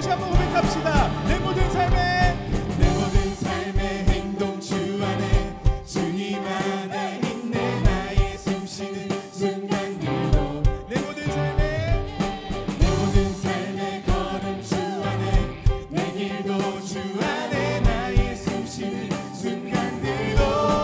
다시 한번 고백합시다. 내 모든 삶의 행동 주 안에 주님 안에 있네. 나의 숨쉬는 순간들도 내 모든 삶의 걸음 주 안에 내 길도 주 안에 나의 숨쉬는 순간들도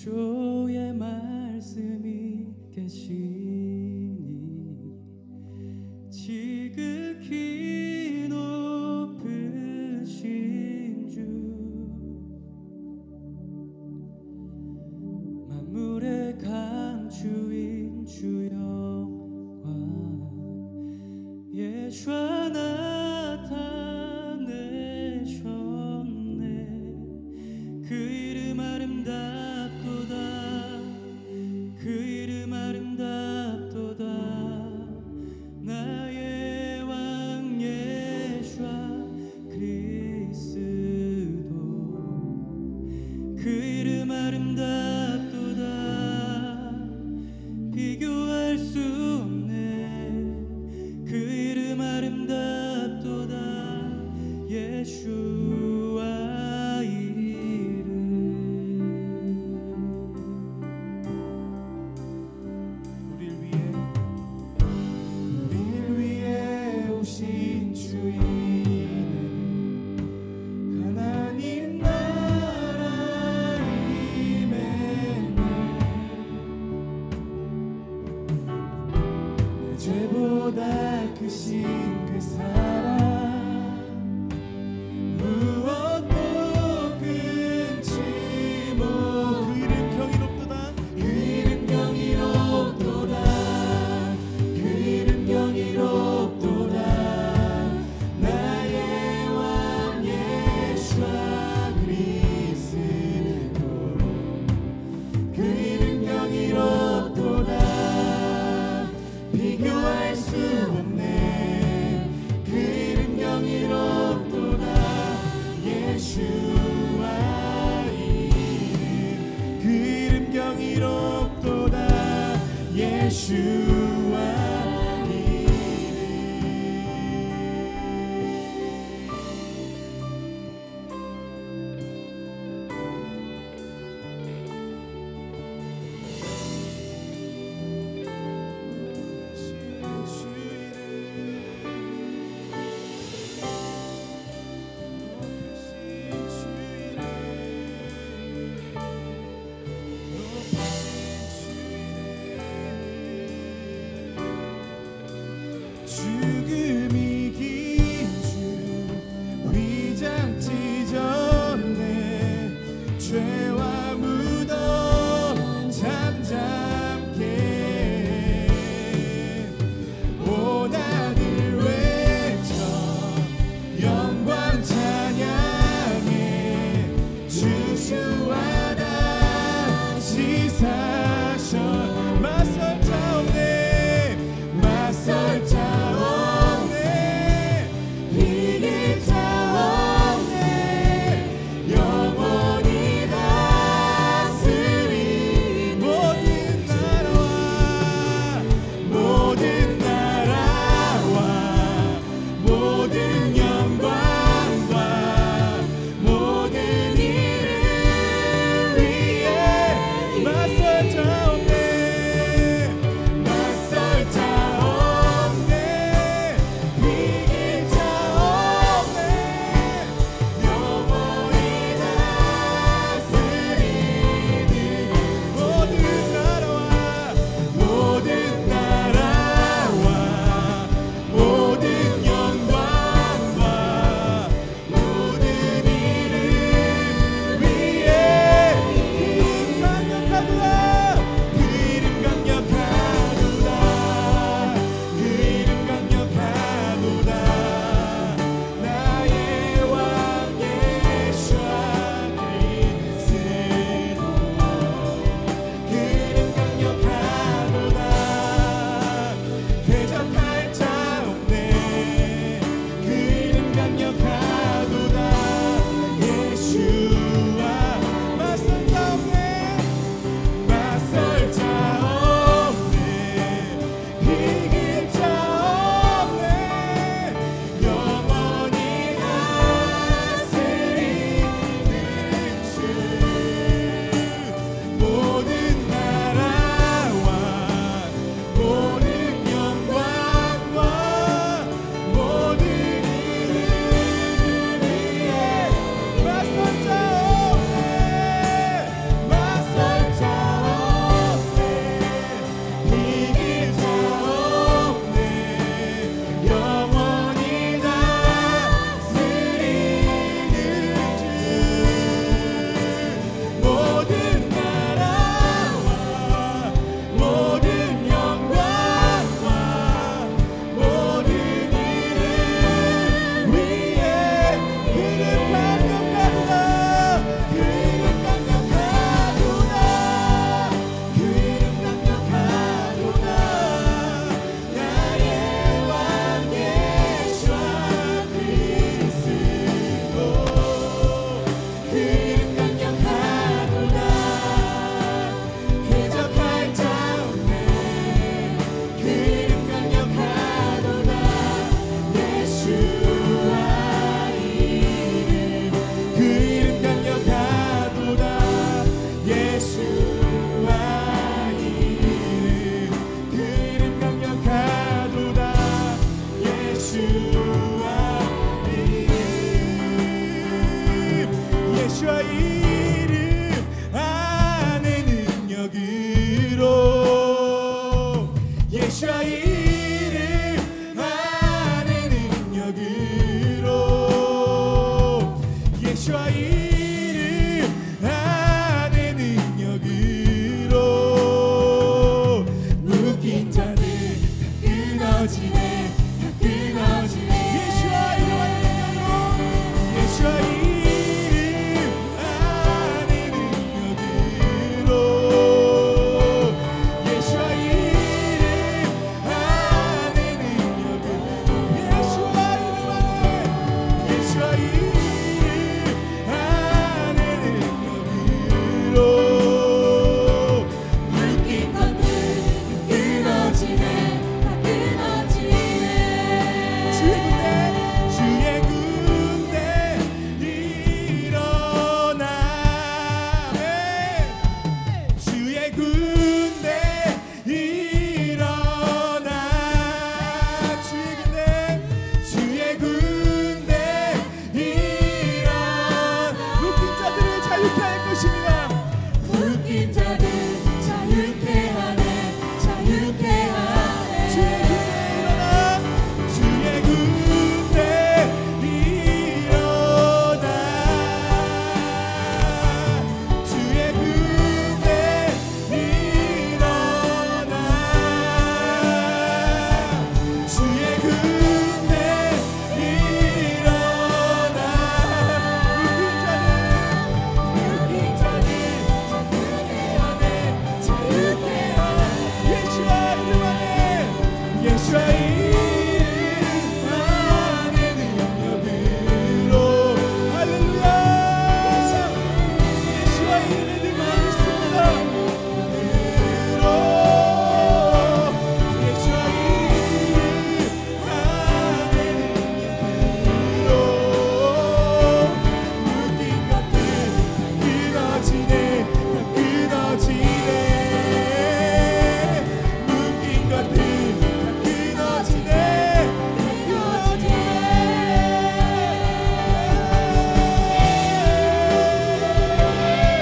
주의 말씀이 계시니 지극히 높으신 주 만물의 감추인 주 영광 예수와 나타내셨네. 그 이름 아름답도다. 그 이름 아름답도다. 나의 왕 예수와 그리스도 그 이름 아름답도다. 비교할 수 없네. 그 이름 아름답도다. 예수와 이름 우릴 위해 오신 주이네. 하나님 나라 임했네. 내 죄보다 크신 그 사랑 무엇도 끊지 못. 그 이름 경이롭도다. 그 이름 경이롭도다. 그 이름 경이롭도다. 나의 왕 예수와 그리스도 그 이름 경이롭도다. 비교할 수 없네. 그 이름 경이롭도다. 예수와 이름 그 이름 경이롭도다. 예수와 예수와 이름 안에 능력으로 예수와 이름 안에 능력으로 예수와 이름 안에 능력으로 묶인 자들 다 끊어지네 다 끊어지네 예수와 이름 안에 능력으로 예수와 이름 안에 능력으로 예수와 이름 안에 능력으로 예수와 이름 안에 예수와 이름 안에 능력으로 묶인 것들 끊어지네 다 끊어지네 주의 군대 일어나 주의 군대 일어나 주의 군대 일어나 묶인 자들을 자유케 할 것입니다 묶인 자들 자유케 하네 자유케 하네 주의 군대 일어나 주의 군대 일어나 주의 군대 일어나 묶인 자들 자유케 하네 예수와 이름 안에 예수와 이름 안에 능력으로 할렐루야 예수와 이름에 능력이 있습니다 예수와 이름 안에 능력으로 묶인 것들 끊어지네 다 끊어지네 묶인 것들 다 끊어지네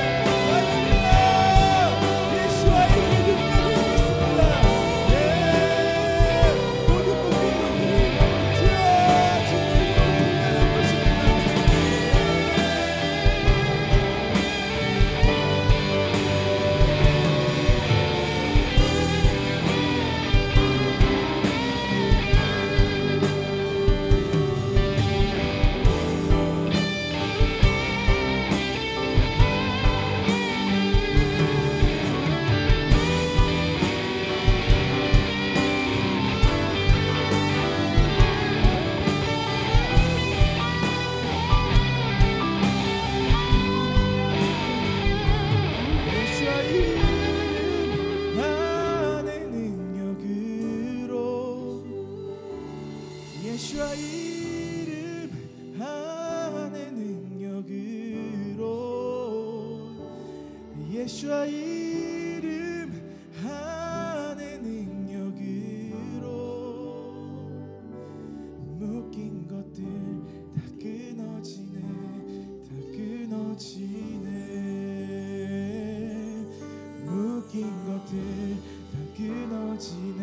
예수와 이름에 능력이 있습니다 모든 묶인 것들이 주여 주님 이름으로 예수와 이름 안에 능력으로 예수와 이름 안에 능력으로 예수와 이름 안에 능력으로 묶인 것들 다 끊어지네 다 끊어지네 묶인 것들 다 끊어지네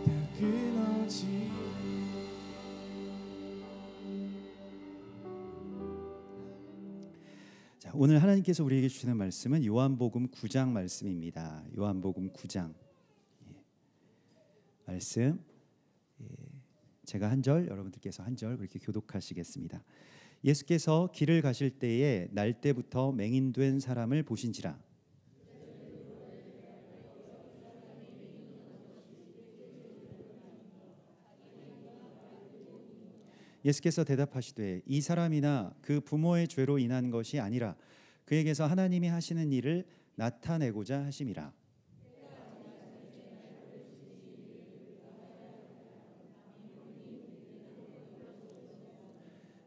다 끊어지네 자, 오늘 하나님께서 우리에게 주시는 말씀은 요한복음 9장 말씀입니다. 요한복음 9장 말씀 제가 한 절, 여러분들께서 한 절 그렇게 교독하시겠습니다. 예수께서 길을 가실 때에 날 때부터 맹인된 사람을 보신지라. 예수께서 대답하시되 이 사람이나 그 부모의 죄로 인한 것이 아니라 그에게서 하나님이 하시는 일을 나타내고자 하심이라.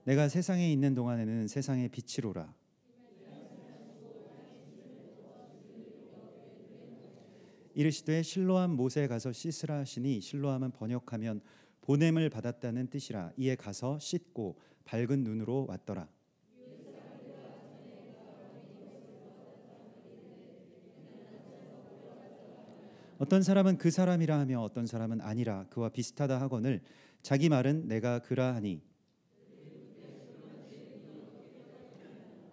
내가 세상에 있는 동안에는 세상의 빛이로라. 이르시되 실로암 못에 가서 씻으라 하시니 실로암은 번역하면 보냄을 받았다는 뜻이라. 이에 가서 씻고 밝은 눈으로 왔더라. 어떤 사람은 그 사람이라 하며 어떤 사람은 아니라 그와 비슷하다 하거늘 자기 말은 내가 그라하니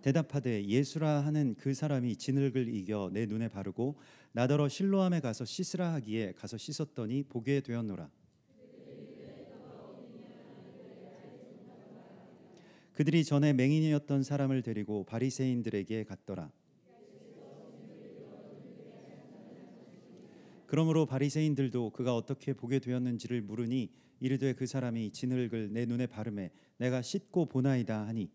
대답하되 예수라 하는 그 사람이 진흙을 이겨 내 눈에 바르고 나더러 실로암에 가서 씻으라 하기에 가서 씻었더니 보게 되었노라. 그들이 전에 맹인이었던 사람을 데리고 바리새인들에게 갔더라. 그러므로 바리새인들도 그가 어떻게 보게 되었는지를 물으니 이르되 그 사람이 진흙을 내 눈에 바르매 내가 씻고 보나이다 하니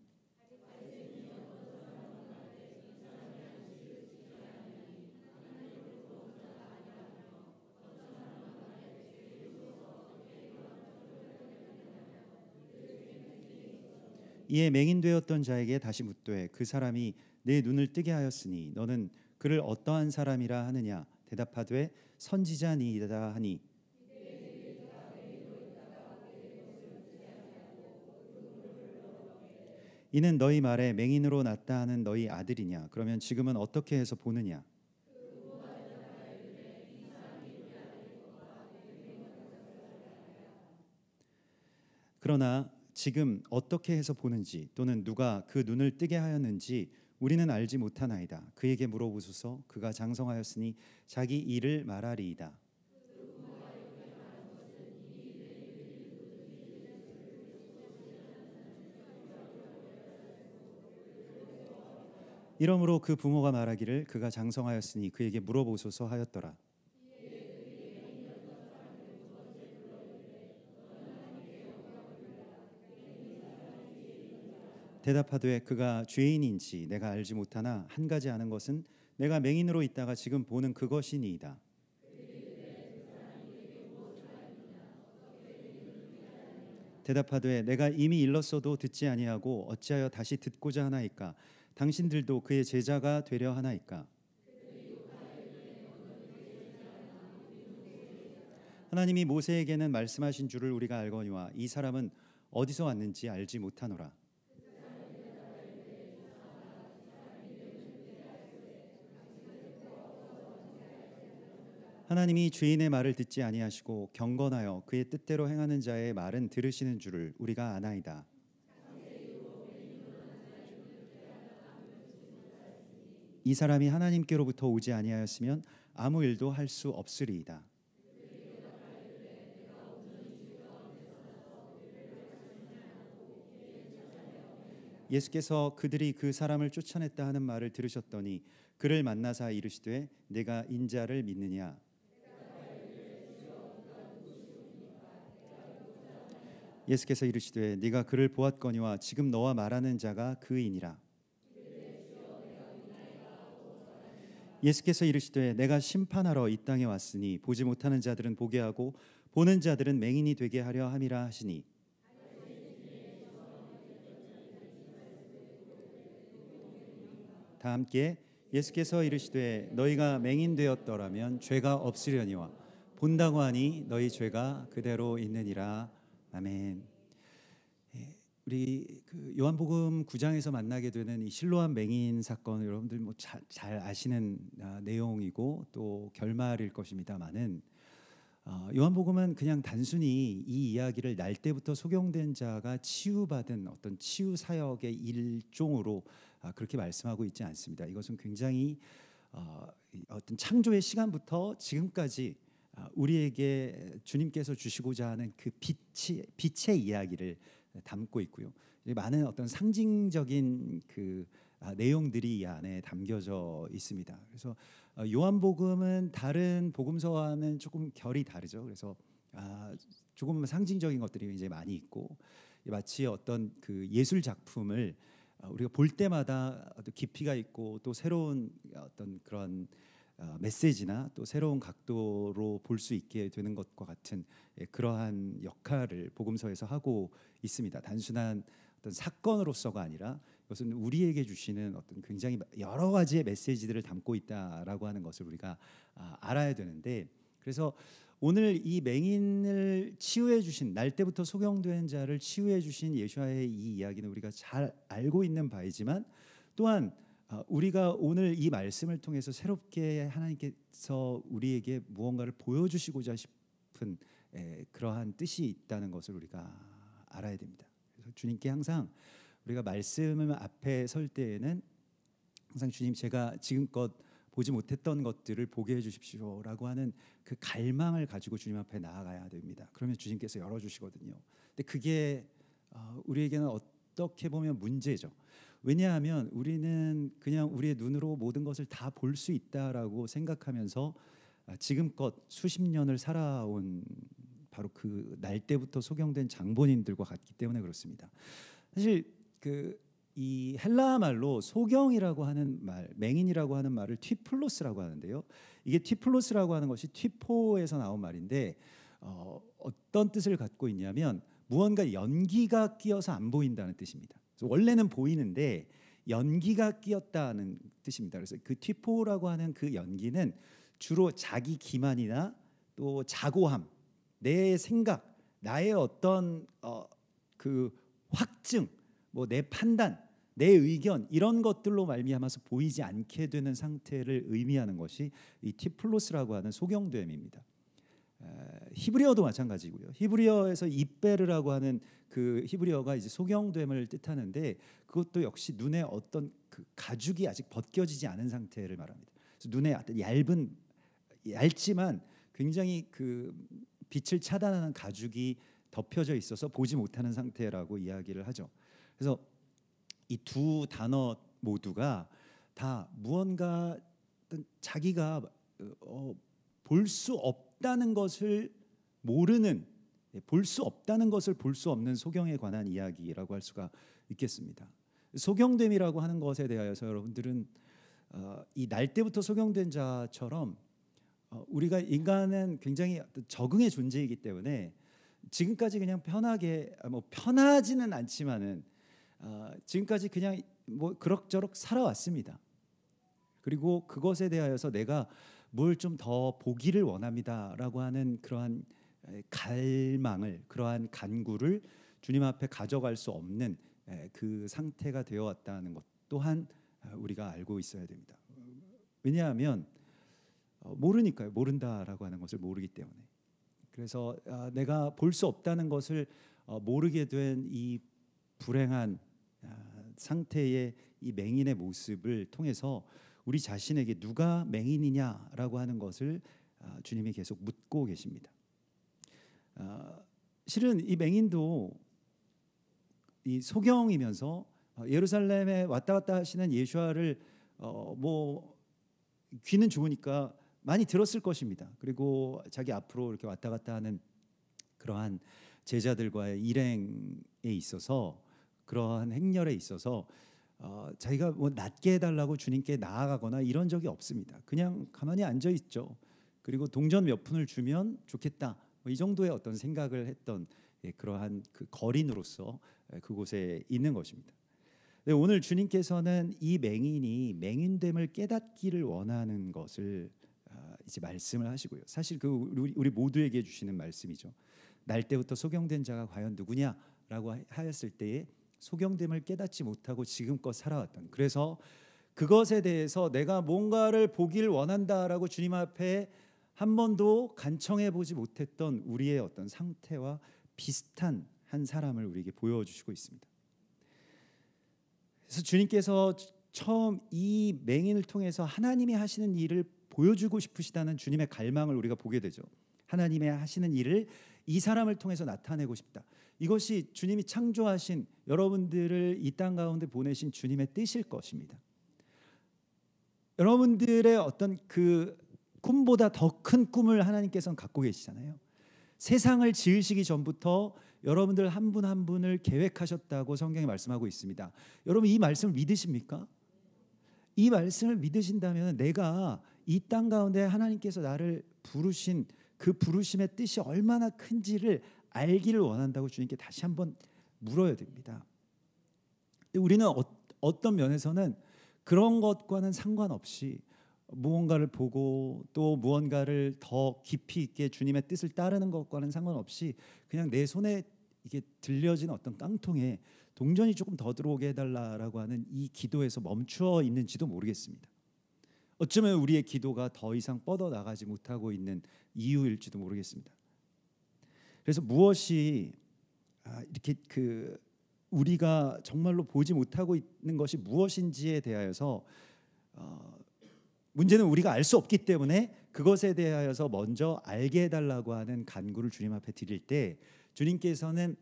이에 맹인되었던 자에게 다시 묻되 그 사람이 내 눈을 뜨게 하였으니 너는 그를 어떠한 사람이라 하느냐 대답하되 선지자니이다 하니 이는 너희 말에 맹인으로 났다 하는 너희 아들이냐 그러면 지금은 어떻게 해서 보느냐 그러나 지금 어떻게 해서 보는지 또는 누가 그 눈을 뜨게 하였는지 우리는 알지 못하나이다. 그에게 물어보소서. 그가 장성하였으니 자기 일을 말하리이다. 이러므로 그 부모가 말하기를 그가 장성하였으니 그에게 물어보소서 하였더라. 대답하되 그가 죄인인지 내가 알지 못하나 한 가지 아는 것은 내가 맹인으로 있다가 지금 보는 그것이니이다. 대답하되 내가 이미 일렀어도 듣지 아니하고 어찌하여 다시 듣고자 하나이까? 당신들도 그의 제자가 되려 하나이까? 하나님이 모세에게는 말씀하신 줄을 우리가 알거니와 이 사람은 어디서 왔는지 알지 못하노라. 하나님이 죄인의 말을 듣지 아니하시고 경건하여 그의 뜻대로 행하는 자의 말은 들으시는 줄을 우리가 아나이다. 이 사람이 하나님께로부터 오지 아니하였으면 아무 일도 할 수 없으리이다. 예수께서 그들이 그 사람을 쫓아냈다 하는 말을 들으셨더니 그를 만나사 이르시되 내가 인자를 믿느냐? 예수께서 이르시되 네가 그를 보았거니와 지금 너와 말하는 자가 그이니라. 예수께서 이르시되 내가 심판하러 이 땅에 왔으니 보지 못하는 자들은 보게 하고 보는 자들은 맹인이 되게 하려 함이라 하시니 다 함께 예수께서 이르시되 너희가 맹인 되었더라면 죄가 없으려니와 본다고 하니 너희 죄가 그대로 있느니라. 아멘. 우리 그 요한복음 9장에서 만나게 되는 이 실로암 맹인 사건 여러분들 뭐 잘 아시는 내용이고 또 결말일 것입니다만은 요한복음은 그냥 단순히 이 이야기를 날 때부터 소경된 자가 치유받은 어떤 치유 사역의 일종으로 그렇게 말씀하고 있지 않습니다. 이것은 굉장히 어떤 창조의 시간부터 지금까지 우리에게 주님께서 주시고자 하는 그 빛의 이야기를 담고 있고요. 많은 어떤 상징적인 그 내용들이 이 안에 담겨져 있습니다. 그래서 요한복음은 다른 복음서와는 조금 결이 다르죠. 그래서 조금 상징적인 것들이 이제 많이 있고 마치 어떤 그 예술 작품을 우리가 볼 때마다 깊이가 있고 또 새로운 어떤 그런 메시지나 또 새로운 각도로 볼 수 있게 되는 것과 같은 그러한 역할을 복음서에서 하고 있습니다. 단순한 어떤 사건으로서가 아니라 이것은 우리에게 주시는 어떤 굉장히 여러 가지의 메시지들을 담고 있다라고 하는 것을 우리가 알아야 되는데, 그래서 오늘 이 맹인을 치유해 주신, 날 때부터 소경된 자를 치유해 주신 예수와의 이 이야기는 우리가 잘 알고 있는 바이지만 또한 우리가 오늘 이 말씀을 통해서 새롭게 하나님께서 우리에게 무언가를 보여주시고자 싶은 그러한 뜻이 있다는 것을 우리가 알아야 됩니다. 그래서 주님께 항상 우리가 말씀을 앞에 설 때에는 항상 주님, 제가 지금껏 보지 못했던 것들을 보게 해주십시오라고 하는 그 갈망을 가지고 주님 앞에 나아가야 됩니다. 그러면 주님께서 열어주시거든요. 근데 그게 우리에게는 어떻게 보면 문제죠. 왜냐하면 우리는 그냥 우리의 눈으로 모든 것을 다 볼 수 있다라고 생각하면서 지금껏 수십 년을 살아온 바로 그 날 때부터 소경된 장본인들과 같기 때문에 그렇습니다. 사실 이 헬라어 말로 소경이라고 하는 말, 맹인이라고 하는 말을 튀플로스라고 하는데요. 이게 튀플로스라고 하는 것이 튀포에서 나온 말인데 어떤 뜻을 갖고 있냐면 무언가 연기가 끼어서 안 보인다는 뜻입니다. 그래서 원래는 보이는데 연기가 끼었다는 뜻입니다. 그래서 그 튀포라고 하는 그 연기는 주로 자기 기만이나 또 자고함, 내 생각, 나의 어떤 그 확증, 뭐 내 판단, 내 의견 이런 것들로 말미암아서 보이지 않게 되는 상태를 의미하는 것이 이 티플로스라고 하는 소경됨입니다. 히브리어도 마찬가지고요. 히브리어에서 이베르라고 하는 그 히브리어가 이제 소경됨을 뜻하는데 그것도 역시 눈에 어떤 그 가죽이 아직 벗겨지지 않은 상태를 말합니다. 그래서 눈에 어떤 얇지만 굉장히 그 빛을 차단하는 가죽이 덮여져 있어서 보지 못하는 상태라고 이야기를 하죠. 그래서 이 두 단어 모두가 다 무언가 자기가 볼 수 없다는 것을 모르는, 볼 수 없다는 것을 볼 수 없는 소경에 관한 이야기라고 할 수가 있겠습니다. 소경됨이라고 하는 것에 대하여서 여러분들은 이 날 때부터 소경된 자처럼 우리가 인간은 굉장히 적응의 존재이기 때문에 지금까지 그냥 편하게 편하지는 않지만은 지금까지 그냥 뭐 그럭저럭 살아왔습니다. 그리고 그것에 대하여서 내가 뭘 좀 더 보기를 원합니다라고 하는 그러한 갈망을, 그러한 간구를 주님 앞에 가져갈 수 없는 그 상태가 되어 왔다는 것 또한 우리가 알고 있어야 됩니다. 왜냐하면 모르니까요. 모른다라고 하는 것을 모르기 때문에. 그래서 내가 볼 수 없다는 것을 모르게 된 이 불행한 상태의 이 맹인의 모습을 통해서 우리 자신에게 누가 맹인이냐라고 하는 것을 주님이 계속 묻고 계십니다. 실은 이 맹인도 이 소경이면서 예루살렘에 왔다 갔다 하시는 예수와를 뭐 귀는 좋으니까 많이 들었을 것입니다. 그리고 자기 앞으로 이렇게 왔다 갔다 하는 그러한 제자들과의 일행에 있어서, 그러한 행렬에 있어서 자기가 뭐 낫게 해달라고 주님께 나아가거나 이런 적이 없습니다. 그냥 가만히 앉아 있죠. 그리고 동전 몇 푼을 주면 좋겠다, 뭐 이 정도의 어떤 생각을 했던 그러한 그 거린으로서 그곳에 있는 것입니다. 오늘 주님께서는 이 맹인이 맹인됨을 깨닫기를 원하는 것을 이제 말씀을 하시고요. 사실 그 우리 모두에게 주시는 말씀이죠. 날 때부터 소경된 자가 과연 누구냐라고 하였을 때에 소경됨을 깨닫지 못하고 지금껏 살아왔던, 그래서 그것에 대해서 내가 뭔가를 보기를 원한다라고 주님 앞에 한 번도 간청해 보지 못했던 우리의 어떤 상태와 비슷한 한 사람을 우리에게 보여주시고 있습니다. 그래서 주님께서 처음 이 맹인을 통해서 하나님이 하시는 일을 보여주고 싶으시다는 주님의 갈망을 우리가 보게 되죠. 하나님의 하시는 일을 이 사람을 통해서 나타내고 싶다. 이것이 주님이 창조하신 여러분들을 이 땅 가운데 보내신 주님의 뜻일 것입니다. 여러분들의 어떤 그 꿈보다 더 큰 꿈을 하나님께서는 갖고 계시잖아요. 세상을 지으시기 전부터 여러분들 한 분 한 분을 계획하셨다고 성경이 말씀하고 있습니다. 여러분 이 말씀을 믿으십니까? 이 말씀을 믿으신다면 내가 이 땅 가운데 하나님께서 나를 부르신 그 부르심의 뜻이 얼마나 큰지를 알기를 원한다고 주님께 다시 한번 물어야 됩니다. 우리는 어떤 면에서는 그런 것과는 상관없이 무언가를 보고 또 무언가를 더 깊이 있게 주님의 뜻을 따르는 것과는 상관없이 그냥 내 손에 이게 들려진 어떤 깡통에 동전이 조금 더 들어오게 해달라라고 하는 이 기도에서 멈추어 있는지도 모르겠습니다. 어쩌면 우리의 기도가 더 이상 뻗어 나가지 못하고 있는 이유일지도 모르겠습니다. 그래서 무엇이 이렇게 우리가 정말로 보지 못하고 있는 것이 무엇인지에 대하여서 문제는 우리가 알 수 없기 때문에 그것에 대하여서 먼저 알게 해달라고 하는 간구를 주님 앞에 드릴 때 주님께서는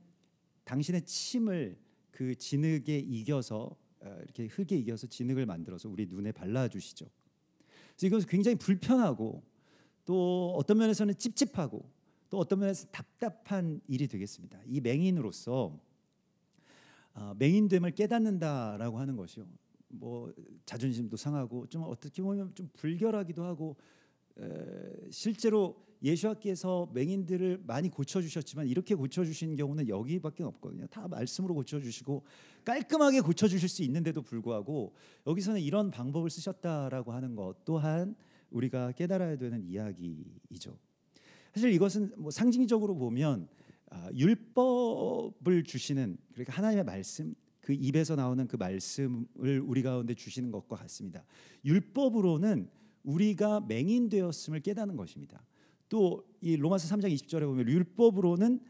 당신의 침을 그 진흙에 이겨서 이렇게 흙에 이겨서 진흙을 만들어서 우리 눈에 발라주시죠. 그래서 이것은 굉장히 불편하고 또 어떤 면에서는 찝찝하고 또 어떤 면에서 답답한 일이 되겠습니다. 이 맹인으로서 맹인됨을 깨닫는다라고 하는 것이요. 뭐 자존심도 상하고 좀 어떻게 보면 좀 불결하기도 하고 실제로 예수께서 맹인들을 많이 고쳐주셨지만 이렇게 고쳐주신 경우는 여기밖에 없거든요. 다 말씀으로 고쳐주시고 깔끔하게 고쳐주실 수 있는데도 불구하고 여기서는 이런 방법을 쓰셨다라고 하는 것 또한 우리가 깨달아야 되는 이야기이죠. 사실 이것은 뭐 상징적으로 보면 율법을 주시는 그러니까 하나님의 말씀 그 입에서 나오는 그 말씀을 우리 가운데 주시는 것과 같습니다. 율법으로는 우리가 맹인되었음을 깨닫는 것입니다. 또 이 로마서 3장 20절에 보면 율법으로는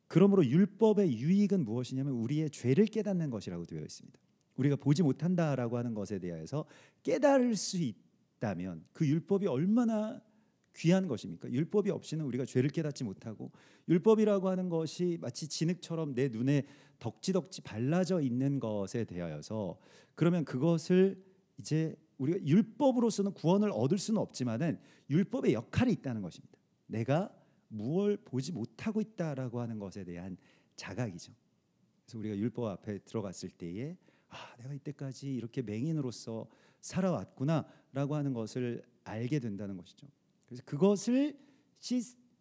그러므로 율법의 유익은 무엇이냐면 우리의 죄를 깨닫는 것이라고 되어 있습니다. 우리가 보지 못한다라고 하는 것에 대해서 깨달을 수 있다면 그 율법이 얼마나 귀한 것입니까? 율법이 없이는 우리가 죄를 깨닫지 못하고 율법이라고 하는 것이 마치 진흙처럼 내 눈에 덕지덕지 발라져 있는 것에 대하여서 그러면 그것을 이제 우리가 율법으로서는 구원을 얻을 수는 없지만은 율법의 역할이 있다는 것입니다. 내가 무엇을 보지 못하고 있다라고 하는 것에 대한 자각이죠. 그래서 우리가 율법 앞에 들어갔을 때에 내가 이때까지 이렇게 맹인으로서 살아왔구나라고 하는 것을 알게 된다는 것이죠. 그래서 그것을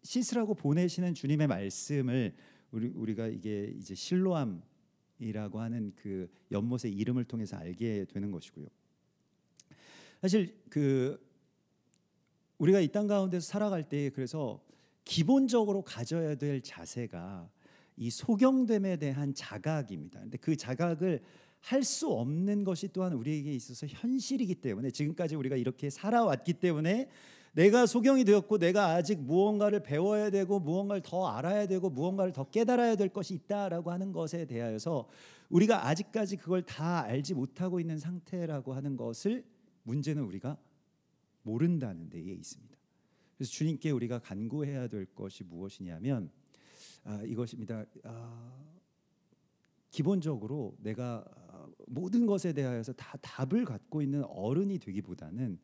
씻으라고 보내시는 주님의 말씀을 우리가 이게 이제 실로암이라고 하는 그 연못의 이름을 통해서 알게 되는 것이고요. 사실 우리가 이 땅 가운데서 살아갈 때 그래서 기본적으로 가져야 될 자세가 이 소경됨에 대한 자각입니다. 근데 그 자각을 할 수 없는 것이 또한 우리에게 있어서 현실이기 때문에 지금까지 우리가 이렇게 살아왔기 때문에 내가 소경이 되었고 내가 아직 무언가를 배워야 되고 무언가를 더 알아야 되고 무언가를 더 깨달아야 될 것이 있다라고 하는 것에 대하여서 우리가 아직까지 그걸 다 알지 못하고 있는 상태라고 하는 것을 문제는 우리가 모른다는 데에 있습니다. 그래서 주님께 우리가 간구해야 될 것이 무엇이냐면 이것입니다. 기본적으로 내가 모든 것에 대하여서 다 답을 갖고 있는 어른이 되기보다는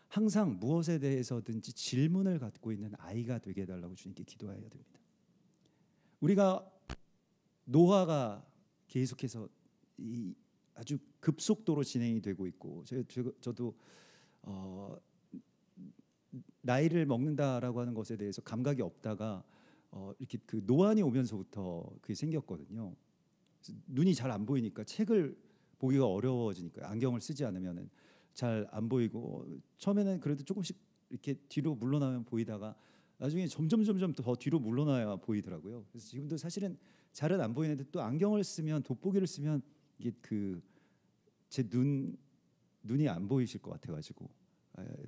항상 무엇에 대해서든지 질문을 갖고 있는 아이가 되게 해달라고 주님께 기도해야 됩니다. 우리가 노화가 계속해서 아주 급속도로 진행이 되고 있고 저도 나이를 먹는다라고 하는 것에 대해서 감각이 없다가 이렇게 그 노안이 오면서부터 그게 생겼거든요. 눈이 잘 안 보이니까 책을 보기가 어려워지니까 안경을 쓰지 않으면은 잘 안 보이고 처음에는 그래도 조금씩 이렇게 뒤로 물러나면 보이다가 나중에 점점 더 뒤로 물러나야 보이더라고요. 그래서 지금도 사실은 잘은 안 보이는데 또 안경을 쓰면 돋보기를 쓰면 이게 제 눈이 안 보이실 것 같아가지고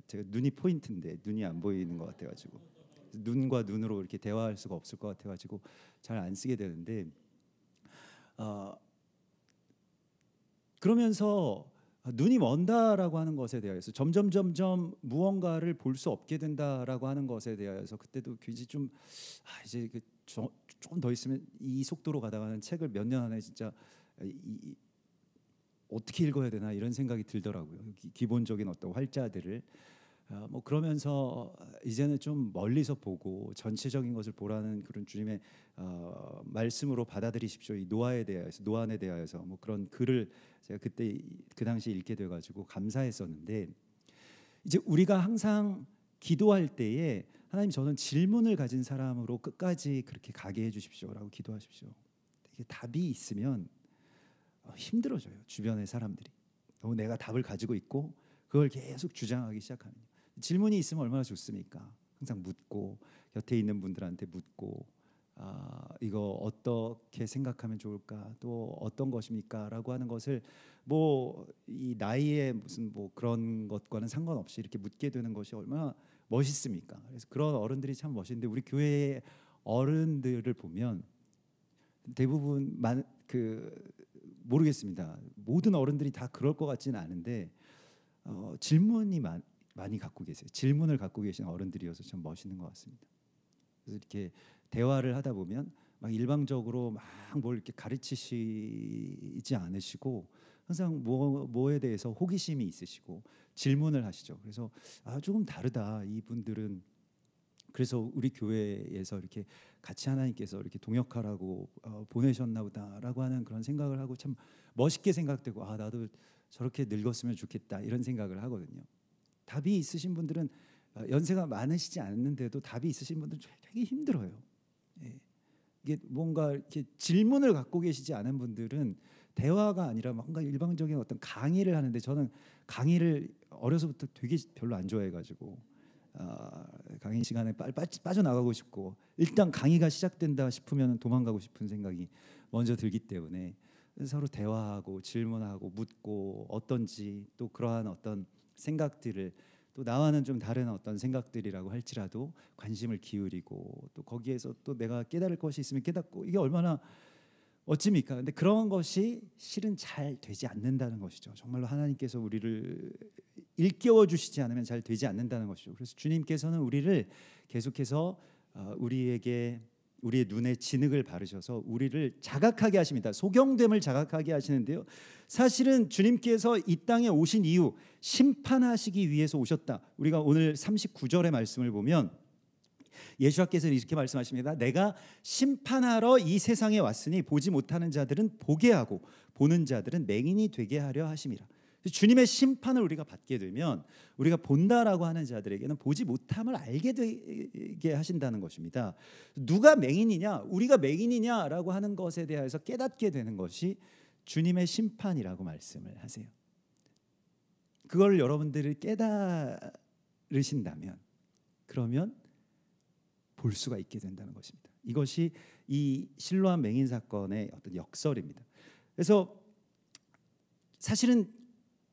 제가 눈이 포인트인데 눈이 안 보이는 것 같아가지고 눈과 눈으로 이렇게 대화할 수가 없을 것 같아가지고 잘 안 쓰게 되는데 그러면서 눈이 먼다라고 하는 것에 대해서 점점 무언가를 볼 수 없게 된다라고 하는 것에 대해서 그때도 굉장히 좀 이제 조금 더 있으면 이 속도로 가다가는 책을 몇 년 안에 진짜 어떻게 읽어야 되나 이런 생각이 들더라고요. 기본적인 어떤 활자들을 뭐 그러면서 이제는 좀 멀리서 보고 전체적인 것을 보라는 그런 주님의 말씀으로 받아들이십시오. 이 노안에 대하여서 뭐 그런 글을 제가 그때 그 당시에 읽게 돼가지고 감사했었는데 이제 우리가 항상 기도할 때에 하나님 저는 질문을 가진 사람으로 끝까지 그렇게 가게 해주십시오라고 기도하십시오. 이게 답이 있으면 힘들어져요. 주변의 사람들이 너무 내가 답을 가지고 있고 그걸 계속 주장하기 시작하면 질문이 있으면 얼마나 좋습니까? 항상 묻고 곁에 있는 분들한테 묻고 이거 어떻게 생각하면 좋을까, 또 어떤 것입니까?라고 하는 것을 뭐 이 나이에 무슨 뭐 그런 것과는 상관없이 이렇게 묻게 되는 것이 얼마나 멋있습니까? 그래서 그런 어른들이 참 멋있는데 우리 교회의 어른들을 보면 대부분 모르겠습니다. 모든 어른들이 다 그럴 것 같지는 않은데 질문이 많이 갖고 계세요. 질문을 갖고 계신 어른들이어서 참 멋있는 것 같습니다. 그래서 이렇게 대화를 하다 보면 막 일방적으로 막 뭘 이렇게 가르치시지 않으시고 항상 뭐에 대해서 호기심이 있으시고 질문을 하시죠. 그래서 조금 다르다 이분들은. 그래서 우리 교회에서 이렇게 같이 하나님께서 이렇게 동역하라고 보내셨나 보다라고 하는 그런 생각을 하고 참 멋있게 생각되고 나도 저렇게 늙었으면 좋겠다 이런 생각을 하거든요. 답이 있으신 분들은 연세가 많으시지 않는데도 답이 있으신 분들은 되게 힘들어요. 예. 이게 뭔가 이렇게 질문을 갖고 계시지 않은 분들은 대화가 아니라 뭔가 일방적인 어떤 강의를 하는데, 저는 강의를 어려서부터 되게 별로 안 좋아해가지고 강의 시간에 빠져나가고 싶고 일단 강의가 시작된다 싶으면 도망가고 싶은 생각이 먼저 들기 때문에 서로 대화하고 질문하고 묻고 어떤지, 또 그러한 어떤 생각들을 또 나와는 좀 다른 어떤 생각들이라고 할지라도 관심을 기울이고 또 거기에서 또 내가 깨달을 것이 있으면 깨닫고, 이게 얼마나 멋집니까? 근데 그런 것이 실은 잘 되지 않는다는 것이죠. 정말로 하나님께서 우리를 일깨워 주시지 않으면 잘 되지 않는다는 것이죠. 그래서 주님께서는 우리를 계속해서 우리의 눈에 진흙을 바르셔서 우리를 자각하게 하십니다. 소경됨을 자각하게 하시는데요. 사실은 주님께서 이 땅에 오신 이유 심판하시기 위해서 오셨다. 우리가 오늘 39절의 말씀을 보면 예수께서 이렇게 말씀하십니다. 내가 심판하러 이 세상에 왔으니 보지 못하는 자들은 보게 하고 보는 자들은 맹인이 되게 하려 하심이라. 주님의 심판을 우리가 받게 되면 우리가 본다라고 하는 자들에게는 보지 못함을 알게 되게 하신다는 것입니다. 누가 맹인이냐, 우리가 맹인이냐라고 하는 것에 대해서 깨닫게 되는 것이 주님의 심판이라고 말씀을 하세요. 그걸 여러분들이 깨달으신다면 그러면 볼 수가 있게 된다는 것입니다. 이것이 이 실로암 맹인 사건의 어떤 역설입니다. 그래서 사실은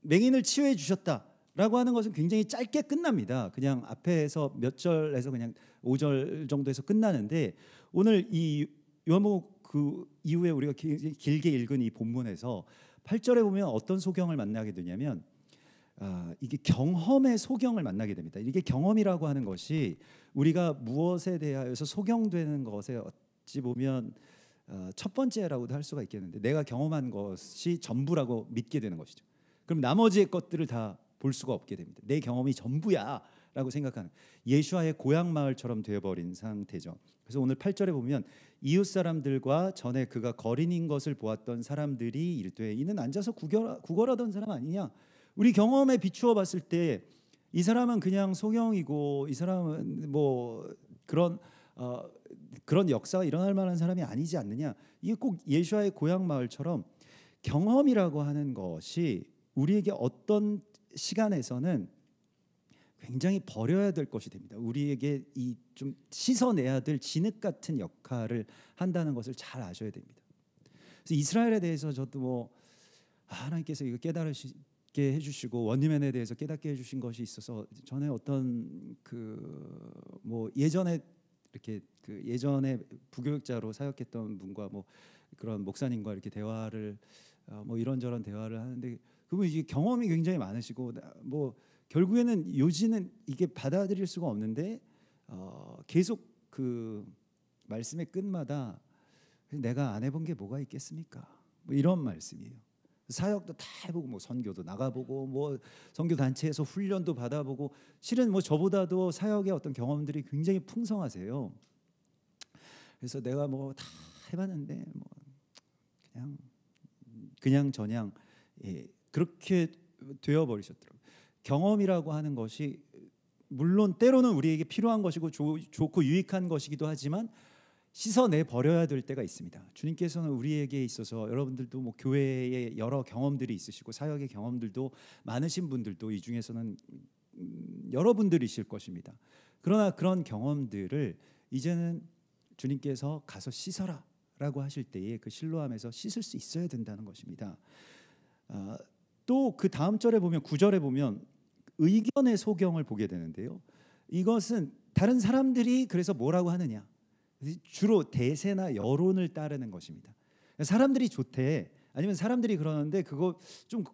맹인을 치유해 주셨다라고 하는 것은 굉장히 짧게 끝납니다. 그냥 앞에서 몇 절에서 그냥 5절 정도에서 끝나는데, 오늘 이 요한복음 그 이후에 우리가 길게 읽은 이 본문에서 8절에 보면 어떤 소경을 만나게 되냐면 이게 경험의 소경을 만나게 됩니다. 이게 경험이라고 하는 것이 우리가 무엇에 대하여서 소경되는 것에 어찌 보면 첫 번째라고도 할 수가 있겠는데, 내가 경험한 것이 전부라고 믿게 되는 것이죠. 그럼 나머지의 것들을 다 볼 수가 없게 됩니다. 내 경험이 전부야라고 생각하는, 예수와의 고향 마을처럼 되어버린 상태죠. 그래서 오늘 8절에 보면 이웃 사람들과 전에 그가 거린인 것을 보았던 사람들이 이르되 이는 앉아서 구걸하던 사람 아니냐. 우리 경험에 비추어 봤을 때 이 사람은 그냥 소경이고 이 사람은 뭐 그런 역사가 일어날 만한 사람이 아니지 않느냐. 이게 꼭 예수와의 고향 마을처럼 경험이라고 하는 것이 우리에게 어떤 시간에서는 굉장히 버려야 될 것이 됩니다. 우리에게 이 좀 씻어내야 될 진흙 같은 역할을 한다는 것을 잘 아셔야 됩니다. 그래서 이스라엘에 대해서 저도 뭐 하나님께서 이거 깨달으시게 해주시고 원리맨에 대해서 깨닫게 해주신 것이 있어서 전에 어떤 뭐 예전에 이렇게 예전에 부교육자로 사역했던 분과 뭐 그런 목사님과 이렇게 대화를 뭐 이런저런 대화를 하는데, 그분 이게 경험이 굉장히 많으시고 뭐 결국에는 요지는 이게 받아들일 수가 없는데 계속 그 말씀의 끝마다 내가 안 해본 게 뭐가 있겠습니까? 뭐 이런 말씀이에요. 사역도 다 해보고 뭐 선교도 나가보고 뭐 선교 단체에서 훈련도 받아보고, 실은 뭐 저보다도 사역의 어떤 경험들이 굉장히 풍성하세요. 그래서 내가 뭐 다 해봤는데 뭐 그냥 저냥 그렇게 되어버리셨더라고요. 경험이라고 하는 것이 물론 때로는 우리에게 필요한 것이고 좋고 유익한 것이기도 하지만 씻어내 버려야 될 때가 있습니다. 주님께서는 우리에게 있어서, 여러분들도 뭐 교회에 여러 경험들이 있으시고 사역의 경험들도 많으신 분들도 이 중에서는 여러분들이실 것입니다. 그러나 그런 경험들을 이제는 주님께서 가서 씻어라라고 하실 때에 그 실로암에서 씻을 수 있어야 된다는 것입니다. 또 그 다음 절에 보면 9절에 보면 의견의 소경을 보게 되는데요. 이것은 다른 사람들이 그래서 뭐라고 하느냐, 주로 대세나 여론을 따르는 것입니다. 사람들이 좋대, 아니면 사람들이 그러는데 그거 좀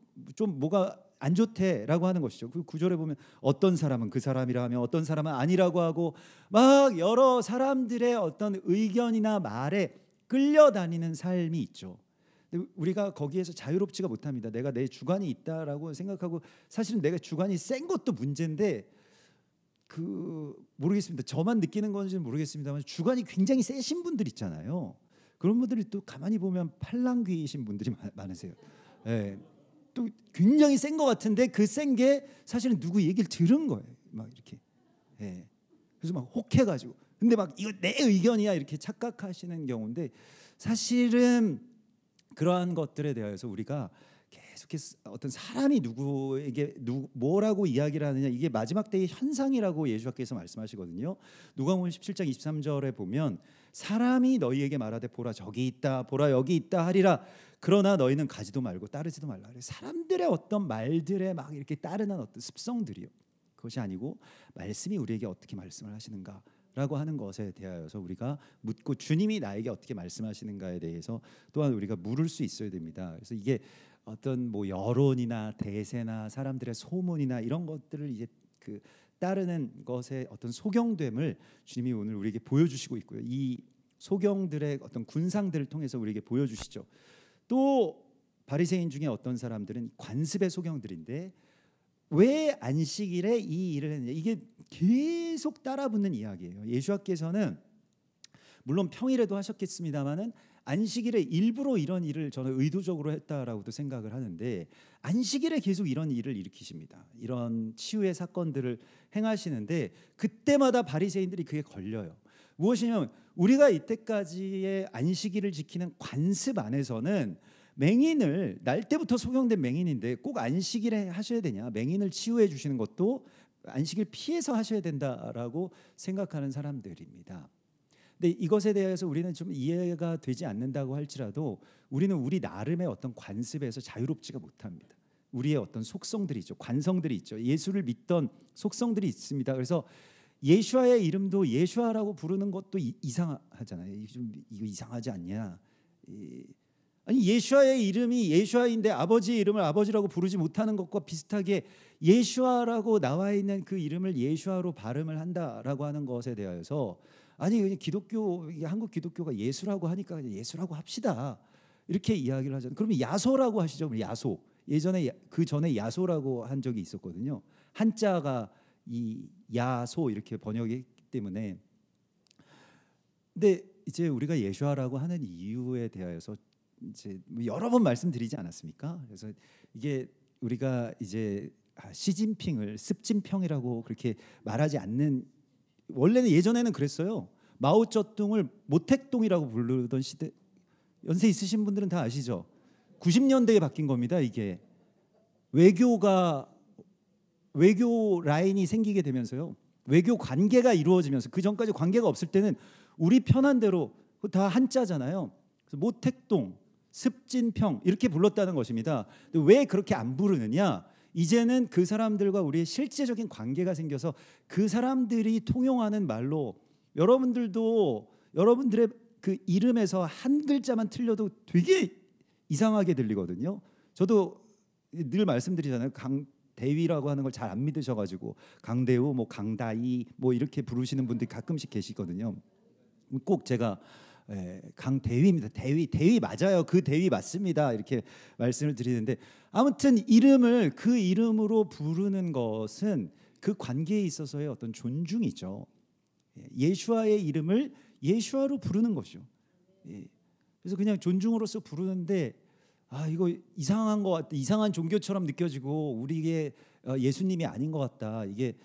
뭐가 안 좋대라고 하는 것이죠. 그 9절에 보면 어떤 사람은 그 사람이라 하며 어떤 사람은 아니라고 하고 막 여러 사람들의 어떤 의견이나 말에 끌려다니는 삶이 있죠. 근데 우리가 거기에서 자유롭지가 못합니다. 내가 내 주관이 있다라고 생각하고, 사실은 내가 주관이 센 것도 문제인데 모르겠습니다. 저만 느끼는 건지는 모르겠습니다만 주관이 굉장히 세신 분들 있잖아요. 그런 분들이 또 가만히 보면 팔랑귀이신 분들이 많으세요. 예. 또 굉장히 센 것 같은데 그 센 게 사실은 누구 얘기를 들은 거예요. 막 이렇게. 예. 그래서 막 혹해가지고, 근데 막 이거 내 의견이야 이렇게 착각하시는 경우인데, 사실은 그러한 것들에 대해서 우리가 계속해서 어떤 사람이 누구에게 뭐라고 이야기를 하느냐, 이게 마지막 때의 현상이라고 예수께서 말씀하시거든요. 누가복음 17장 23절에 보면 사람이 너희에게 말하되 보라 저기 있다 보라 여기 있다 하리라, 그러나 너희는 가지도 말고 따르지도 말라. 사람들의 어떤 말들에 막 이렇게 따르는 어떤 습성들이요, 그것이 아니고 말씀이 우리에게 어떻게 말씀을 하시는가 라고 하는 것에 대하여서 우리가 묻고, 주님이 나에게 어떻게 말씀하시는가에 대해서 또한 우리가 물을 수 있어야 됩니다. 그래서 이게 어떤 뭐 여론이나 대세나 사람들의 소문이나 이런 것들을 이제 따르는 것의 어떤 소경됨을 주님이 오늘 우리에게 보여주시고 있고요. 이 소경들의 어떤 군상들을 통해서 우리에게 보여주시죠. 또 바리새인 중에 어떤 사람들은 관습의 소경들인데 왜 안식일에 이 일을 했느냐, 이게 계속 따라붙는 이야기예요. 예수께서는 물론 평일에도 하셨겠습니다마는 안식일에 일부러 이런 일을 저는 의도적으로 했다라고도 생각을 하는데, 안식일에 계속 이런 일을 일으키십니다. 이런 치유의 사건들을 행하시는데 그때마다 바리새인들이 그게 걸려요. 무엇이냐면 우리가 이때까지의 안식일을 지키는 관습 안에서는 맹인을, 날 때부터 소경된 맹인인데 꼭 안식일에 하셔야 되냐, 맹인을 치유해 주시는 것도 안식일 피해서 하셔야 된다라고 생각하는 사람들입니다. 근데 이것에 대해서 우리는 좀 이해가 되지 않는다고 할지라도 우리는 우리 나름의 어떤 관습에서 자유롭지가 못합니다. 우리의 어떤 속성들이 있죠. 관성들이 있죠. 예수를 믿던 속성들이 있습니다. 그래서 예수아의 이름도 예수아라고 부르는 것도 이상하잖아요. 이거 이상하지 않냐? 아니, 예수아의 이름이 예수아인데 아버지의 이름을 아버지라고 부르지 못하는 것과 비슷하게 예수아라고 나와 있는 그 이름을 예수아로 발음을 한다라고 하는 것에 대하여서, 아니 기독교, 한국 기독교가 예수라고 하니까 예수라고 합시다 이렇게 이야기를 하잖아요. 그러면 야소라고 하시죠. 야소. 예전에 그 전에 야소라고 한 적이 있었거든요. 한자가 이 야소 이렇게 번역했기 때문에. 근데 이제 우리가 예수아라고 하는 이유에 대하여서 이제 여러 번 말씀드리지 않았습니까? 그래서 이게 우리가 이제 시진핑을 습진평이라고 그렇게 말하지 않는, 원래는 예전에는 그랬어요. 마오쩌둥을 모택동이라고 부르던 시대, 연세 있으신 분들은 다 아시죠? 90년대에 바뀐 겁니다. 이게 외교 라인이 생기게 되면서요, 외교 관계가 이루어지면서, 그 전까지 관계가 없을 때는 우리 편한 대로 다 한자잖아요. 그래서 모택동, 습진평 이렇게 불렀다는 것입니다. 근데 왜 그렇게 안 부르느냐? 이제는 그 사람들과 우리의 실제적인 관계가 생겨서 그 사람들이 통용하는 말로, 여러분들도 여러분들의 그 이름에서 한 글자만 틀려도 되게 이상하게 들리거든요. 저도 늘 말씀드리잖아요. 강대위라고 하는 걸 잘 안 믿으셔가지고 강대우, 뭐 강다이 뭐 이렇게 부르시는 분들이 가끔씩 계시거든요. 꼭 제가 강대위입니다. 대위 맞아요. 그 대위 맞습니다. 이렇게 말씀을 드리는데, 아무튼 이름을 그 이름으로 부르는 것은 그 관계에 있어서의 어떤 존중이죠. 예수아의 이름을 예수아로 부르는 것이죠. 그래서 그냥 존중으로서 부르는데, 이거 이상한 것 같다, 이상한 종교처럼 느껴지고 우리의 예수님이 아닌 것 같다. 이게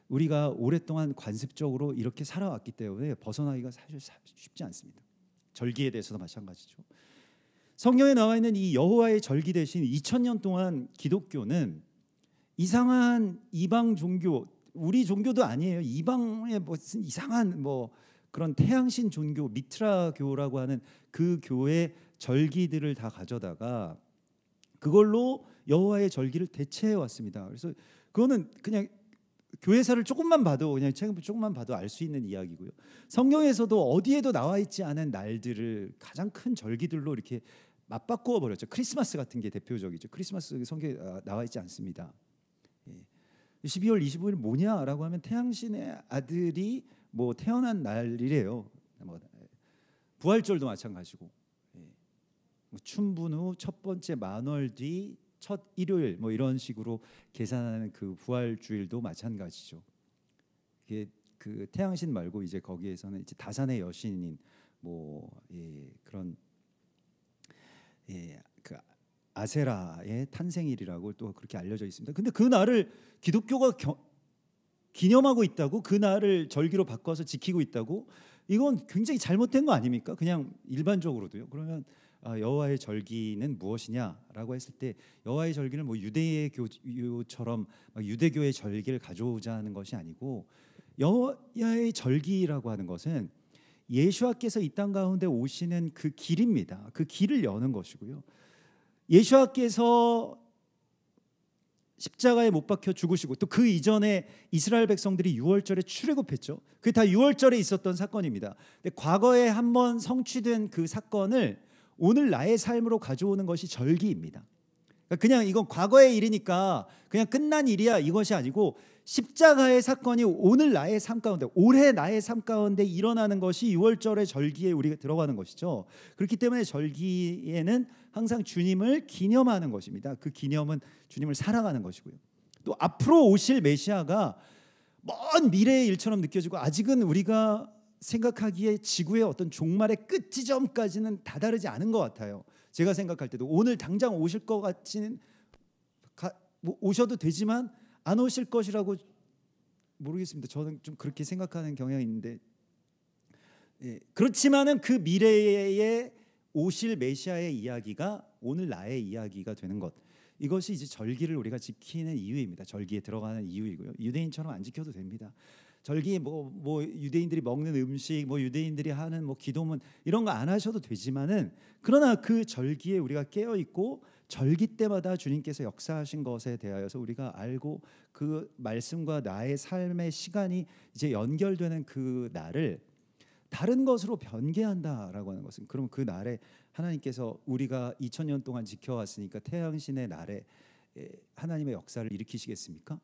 우리가 오랫동안 관습적으로 이렇게 살아왔기 때문에 벗어나기가 사실 쉽지 않습니다. 절기에 대해서도 마찬가지죠. 성경에 나와 있는 이 여호와의 절기 대신 2000년 동안 기독교는 이상한 이방 종교, 우리 종교도 아니에요. 이방의 무슨 이상한 뭐 그런 태양신 종교 미트라교라고 하는 그 교회 절기들을 다 가져다가 그걸로 여호와의 절기를 대체해 왔습니다. 그래서 그거는 그냥 교회사를 조금만 봐도 그냥 책 조금만 봐도 알 수 있는 이야기고요. 성경에서도 어디에도 나와 있지 않은 날들을 가장 큰 절기들로 이렇게 맞바꾸어 버렸죠. 크리스마스 같은 게 대표적이죠. 크리스마스 성경에 나와 있지 않습니다. 12월 25일 뭐냐라고 하면 태양신의 아들이 뭐 태어난 날이래요. 뭐 부활절도 마찬가지고, 뭐 춘분 후 첫 번째 만월 뒤 첫 일요일 뭐 이런 식으로 계산하는 그 부활주일도 마찬가지죠. 이게 그 태양신 말고 이제 거기에서는 이제 다산의 여신인 뭐 그런 그 아세라의 탄생일이라고 또 그렇게 알려져 있습니다. 근데 그 날을 기독교가 기념하고 있다고, 그 날을 절기로 바꿔서 지키고 있다고, 이건 굉장히 잘못된 거 아닙니까? 그냥 일반적으로도요. 그러면 여호와의 절기는 무엇이냐라고 했을 때 여호와의 절기는 뭐 유대교처럼 유대교의 절기를 가져오자 하는 것이 아니고, 여호와의 절기라고 하는 것은 예수와께서 이 땅 가운데 오시는 그 길입니다. 그 길을 여는 것이고요. 예수와께서 십자가에 못 박혀 죽으시고 또 그 이전에 이스라엘 백성들이 유월절에 출애굽했죠. 그게 다 유월절에 있었던 사건입니다. 근데 과거에 한번 성취된 그 사건을 오늘 나의 삶으로 가져오는 것이 절기입니다. 그냥 이건 과거의 일이니까 그냥 끝난 일이야 이것이 아니고, 십자가의 사건이 오늘 나의 삶 가운데, 올해 나의 삶 가운데 일어나는 것이 유월절의 절기에 우리가 들어가는 것이죠. 그렇기 때문에 절기에는 항상 주님을 기념하는 것입니다. 그 기념은 주님을 사랑하는 것이고요. 또 앞으로 오실 메시아가 먼 미래의 일처럼 느껴지고, 아직은 우리가 생각하기에 지구의 어떤 종말의 끝 지점까지는 다다르지 않은 것 같아요. 제가 생각할 때도 오늘 당장 오실 것 같지는 뭐 오셔도 되지만 안 오실 것이라고 모르겠습니다. 저는 좀 그렇게 생각하는 경향이 있는데, 그렇지만은 그 미래에 오실 메시아의 이야기가 오늘 나의 이야기가 되는 것, 이것이 이제 절기를 우리가 지키는 이유입니다. 절기에 들어가는 이유이고요. 유대인처럼 안 지켜도 됩니다. 절기 뭐 유대인들이 먹는 음식, 뭐 유대인들이 하는 뭐 기도문 이런 거 안 하셔도 되지만은, 그러나 그 절기에 우리가 깨어 있고 절기 때마다 주님께서 역사하신 것에 대하여서 우리가 알고 그 말씀과 나의 삶의 시간이 이제 연결되는 그 날을 다른 것으로 변개한다라고 하는 것은, 그럼 그 날에 하나님께서 우리가 2000년 동안 지켜왔으니까 태양신의 날에 하나님의 역사를 일으키시겠습니까?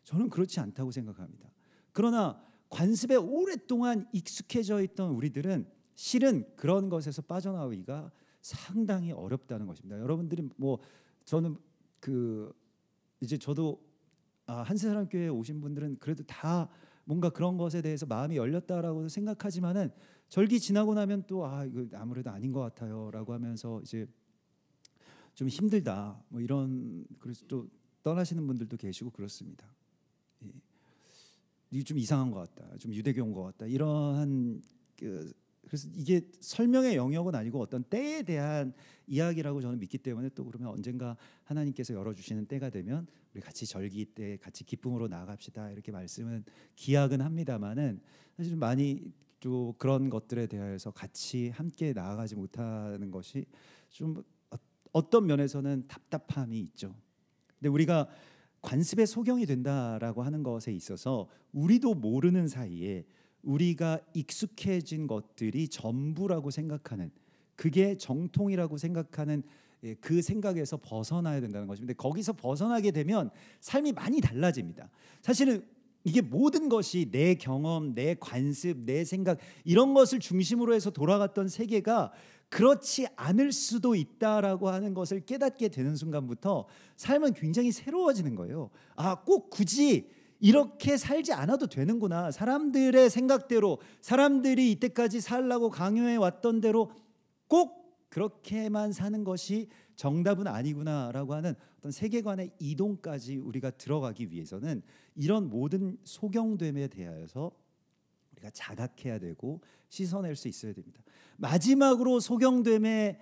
저는 그렇지 않다고 생각합니다. 그러나 관습에 오랫동안 익숙해져 있던 우리들은 실은 그런 것에서 빠져나오기가 상당히 어렵다는 것입니다. 여러분들이 뭐 저는 이제 저도 한세사랑교회에 오신 분들은 그래도 다 뭔가 그런 것에 대해서 마음이 열렸다라고 생각하지만은, 절기 지나고 나면 또 이거 아무래도 아닌 것 같아요라고 하면서 이제 좀 힘들다 뭐 이런, 그래서 또 떠나시는 분들도 계시고 그렇습니다. 이게 좀 이상한 것 같다, 좀 유대교인 것 같다, 이러한 그래서 이게 설명의 영역은 아니고 어떤 때에 대한 이야기라고 저는 믿기 때문에, 또 그러면 언젠가 하나님께서 열어주시는 때가 되면 우리 같이 절기 때 같이 기쁨으로 나아갑시다 이렇게 말씀은 기약은 합니다만은, 사실 좀 많이 또 그런 것들에 대해서 같이 함께 나아가지 못하는 것이 좀 어떤 면에서는 답답함이 있죠. 근데 우리가 관습에 소경이 된다라고 하는 것에 있어서 우리도 모르는 사이에 우리가 익숙해진 것들이 전부라고 생각하는, 그게 정통이라고 생각하는 그 생각에서 벗어나야 된다는 것입니다. 근데 거기서 벗어나게 되면 삶이 많이 달라집니다. 사실은 이게 모든 것이 내 경험, 내 관습, 내 생각 이런 것을 중심으로 해서 돌아갔던 세계가 그렇지 않을 수도 있다라고 하는 것을 깨닫게 되는 순간부터 삶은 굉장히 새로워지는 거예요. 꼭 굳이 이렇게 살지 않아도 되는구나. 사람들의 생각대로, 사람들이 이때까지 살라고 강요해 왔던 대로 꼭 그렇게만 사는 것이 정답은 아니구나라고 하는 어떤 세계관의 이동까지 우리가 들어가기 위해서는 이런 모든 소경됨에 대하여서 우리가 자각해야 되고 씻어낼 수 있어야 됩니다. 마지막으로 소경됨의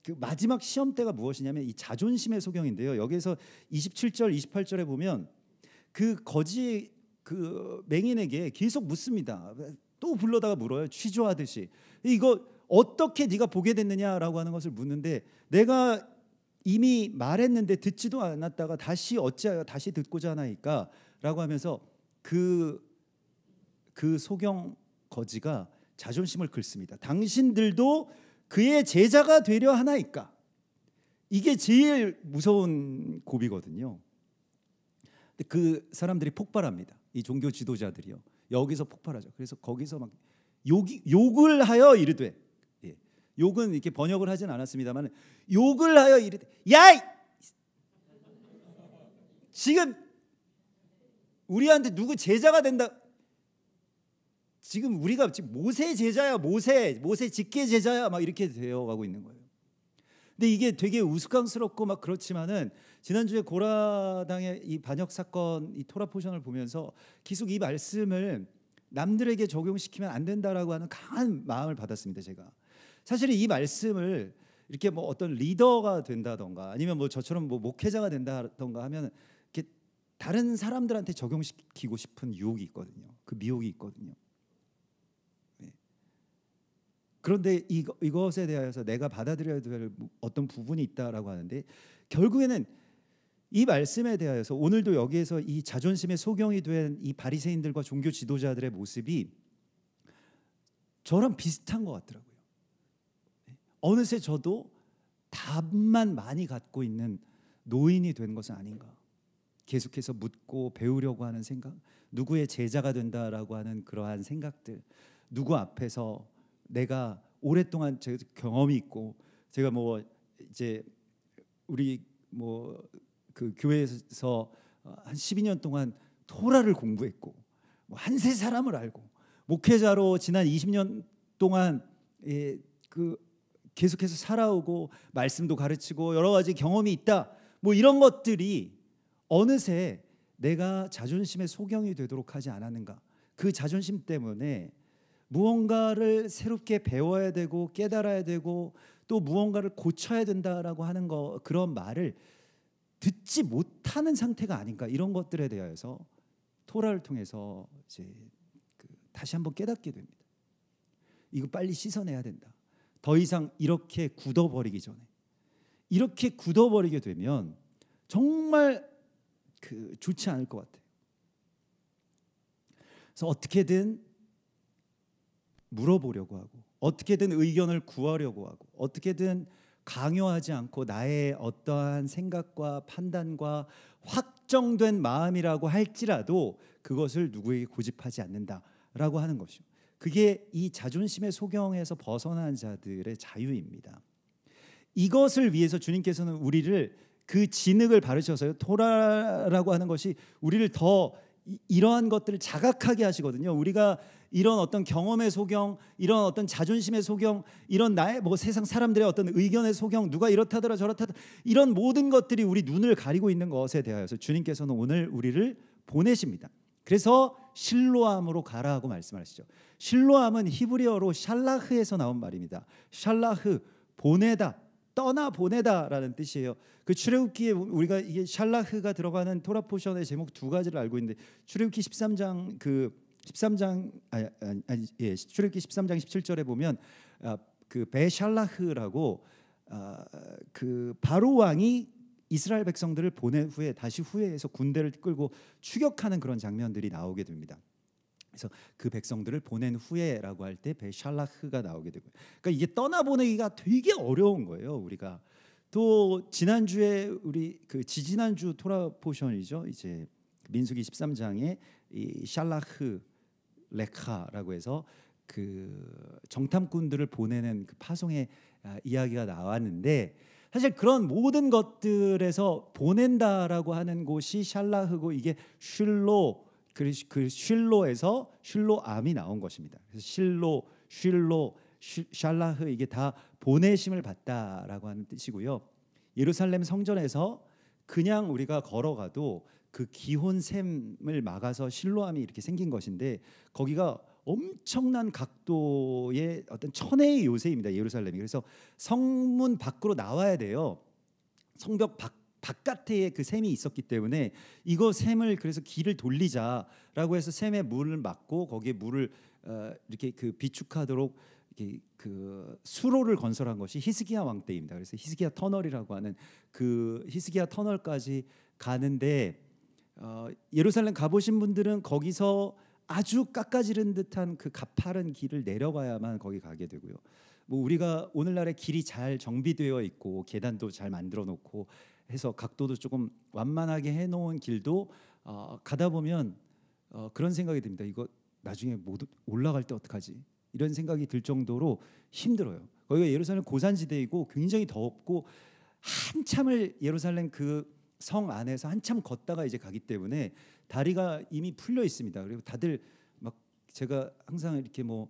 그 마지막 시험대가 무엇이냐면 이 자존심의 소경인데요. 여기에서 27절, 28절에 보면 그 거지 그 맹인에게 계속 묻습니다. 또 불러다가 물어요. 취조하듯이. 이거 어떻게 네가 보게 됐느냐라고 하는 것을 묻는데 내가 이미 말했는데 듣지도 않았다가 다시 어찌하여 다시 듣고자 하나이까 라고 하면서 그 소경 거지가 자존심을 긁습니다. 당신들도 그의 제자가 되려 하나이까. 이게 제일 무서운 고비거든요. 근데 그 사람들이 폭발합니다. 이 종교 지도자들이요. 여기서 폭발하죠. 그래서 거기서 막 욕을 하여 이르되, 예. 욕은 이렇게 번역을 하진 않았습니다만 욕을 하여 이르되, 야! 지금 우리한테 누구 제자가 된다. 지금 우리가 지금 모세 제자야, 모세 직계 제자야, 막 이렇게 되어가고 있는 거예요. 근데 이게 되게 우스꽝스럽고 막 그렇지만은 지난주에 고라당의 이 반역 사건, 이 토라 포션을 보면서 계속 이 말씀을 남들에게 적용시키면 안 된다라고 하는 강한 마음을 받았습니다. 제가 사실 이 말씀을 이렇게 뭐 어떤 리더가 된다던가 아니면 뭐 저처럼 뭐 목회자가 된다던가 하면 이렇게 다른 사람들한테 적용시키고 싶은 유혹이 있거든요. 그 미혹이 있거든요. 그런데 이것에 대해서 내가 받아들여야 될 어떤 부분이 있다라고 하는데 결국에는 이 말씀에 대하여서 오늘도 여기에서 이 자존심의 소경이 된 이 바리새인들과 종교 지도자들의 모습이 저랑 비슷한 것 같더라고요. 어느새 저도 답만 많이 갖고 있는 노인이 된 것은 아닌가. 계속해서 묻고 배우려고 하는 생각, 누구의 제자가 된다라고 하는 그러한 생각들, 누구 앞에서 내가 오랫동안 제가 경험이 있고 제가 뭐 이제 우리 뭐 그 교회에서 한 12년 동안 토라를 공부했고 뭐 한세 사람을 알고 목회자로 지난 20년 동안 그 계속해서 살아오고 말씀도 가르치고 여러 가지 경험이 있다. 뭐 이런 것들이 어느새 내가 자존심의 소경이 되도록 하지 않았는가. 그 자존심 때문에 무언가를 새롭게 배워야 되고 깨달아야 되고 또 무언가를 고쳐야 된다라고 하는 거 그런 말을 듣지 못하는 상태가 아닌가. 이런 것들에 대해서 토라를 통해서 이제 다시 한번 깨닫게 됩니다. 이거 빨리 씻어내야 된다. 더 이상 이렇게 굳어버리기 전에 이렇게 굳어버리게 되면 정말 좋지 않을 것 같아요. 그래서 어떻게든 물어보려고 하고 어떻게든 의견을 구하려고 하고 어떻게든 강요하지 않고 나의 어떠한 생각과 판단과 확정된 마음이라고 할지라도 그것을 누구에게 고집하지 않는다라고 하는 것이죠. 그게 이 자존심의 소경에서 벗어난 자들의 자유입니다. 이것을 위해서 주님께서는 우리를 그 진흙을 바르셔서요. 토라라고 하는 것이 우리를 더 이러한 것들을 자각하게 하시거든요. 우리가 이런 어떤 경험의 소경, 이런 어떤 자존심의 소경, 이런 나의 뭐 세상 사람들의 어떤 의견의 소경, 누가 이렇다더라 저렇다더라 이런 모든 것들이 우리 눈을 가리고 있는 것에 대하여서 주님께서는 오늘 우리를 보내십니다. 그래서 실로암으로 가라 하고 말씀하시죠. 실로암은 히브리어로 샬라흐에서 나온 말입니다. 샬라흐, 보내다, 떠나 보내다라는 뜻이에요. 그 출애굽기에 우리가 이게 샬라흐가 들어가는 토라 포션의 제목 두 가지를 알고 있는데 출애굽기 13장 출애굽기 13장 17절에 보면 그 베샬라흐라고 그 바로 왕이 이스라엘 백성들을 보낸 후에 다시 후회해서 군대를 끌고 추격하는 그런 장면들이 나오게 됩니다. 그래서 그 백성들을 보낸 후에라고 할 때 베샬라흐가 나오게 되고요. 그러니까 이게 떠나보내기가 되게 어려운 거예요. 우리가 또 지난주에 우리 그 지지난주 토라 포션이죠. 이제 민수기 13장에 이 샬라흐 레카라고 해서 그 정탐꾼들을 보내는 그 파송의 이야기가 나왔는데 사실 그런 모든 것들에서 보낸다라고 하는 곳이 샬라흐고 이게 슐로 그 슐로에서 슐로암이 나온 것입니다. 그래서 슐로, 샬라흐 이게 다 보내심을 받다라고 하는 뜻이고요. 예루살렘 성전에서 그냥 우리가 걸어가도 그 기혼샘을 막아서 실로암이 이렇게 생긴 것인데 거기가 엄청난 각도의 어떤 천혜의 요새입니다. 예루살렘이. 그래서 성문 밖으로 나와야 돼요. 성벽 바깥에 그 샘이 있었기 때문에 이거 샘을 그래서 길을 돌리자라고 해서 샘에 물을 막고 거기에 물을 이렇게 그 비축하도록 이렇게 그 수로를 건설한 것이 히스기야 왕 때입니다. 그래서 히스기야 터널이라고 하는 그 히스기야 터널까지 가는데 예루살렘 가보신 분들은 거기서 아주 깎아지른 듯한 그 가파른 길을 내려가야만 거기 가게 되고요. 뭐 우리가 오늘날의 길이 잘 정비되어 있고 계단도 잘 만들어 놓고 해서 각도도 조금 완만하게 해놓은 길도 가다 보면 그런 생각이 듭니다. 이거 나중에 못 올라갈 때 어떡하지? 이런 생각이 들 정도로 힘들어요. 거기가 예루살렘 고산지대이고 굉장히 덥고 한참을 예루살렘 그 성 안에서 한참 걷다가 이제 가기 때문에 다리가 이미 풀려 있습니다. 그리고 다들 막 제가 항상 이렇게 뭐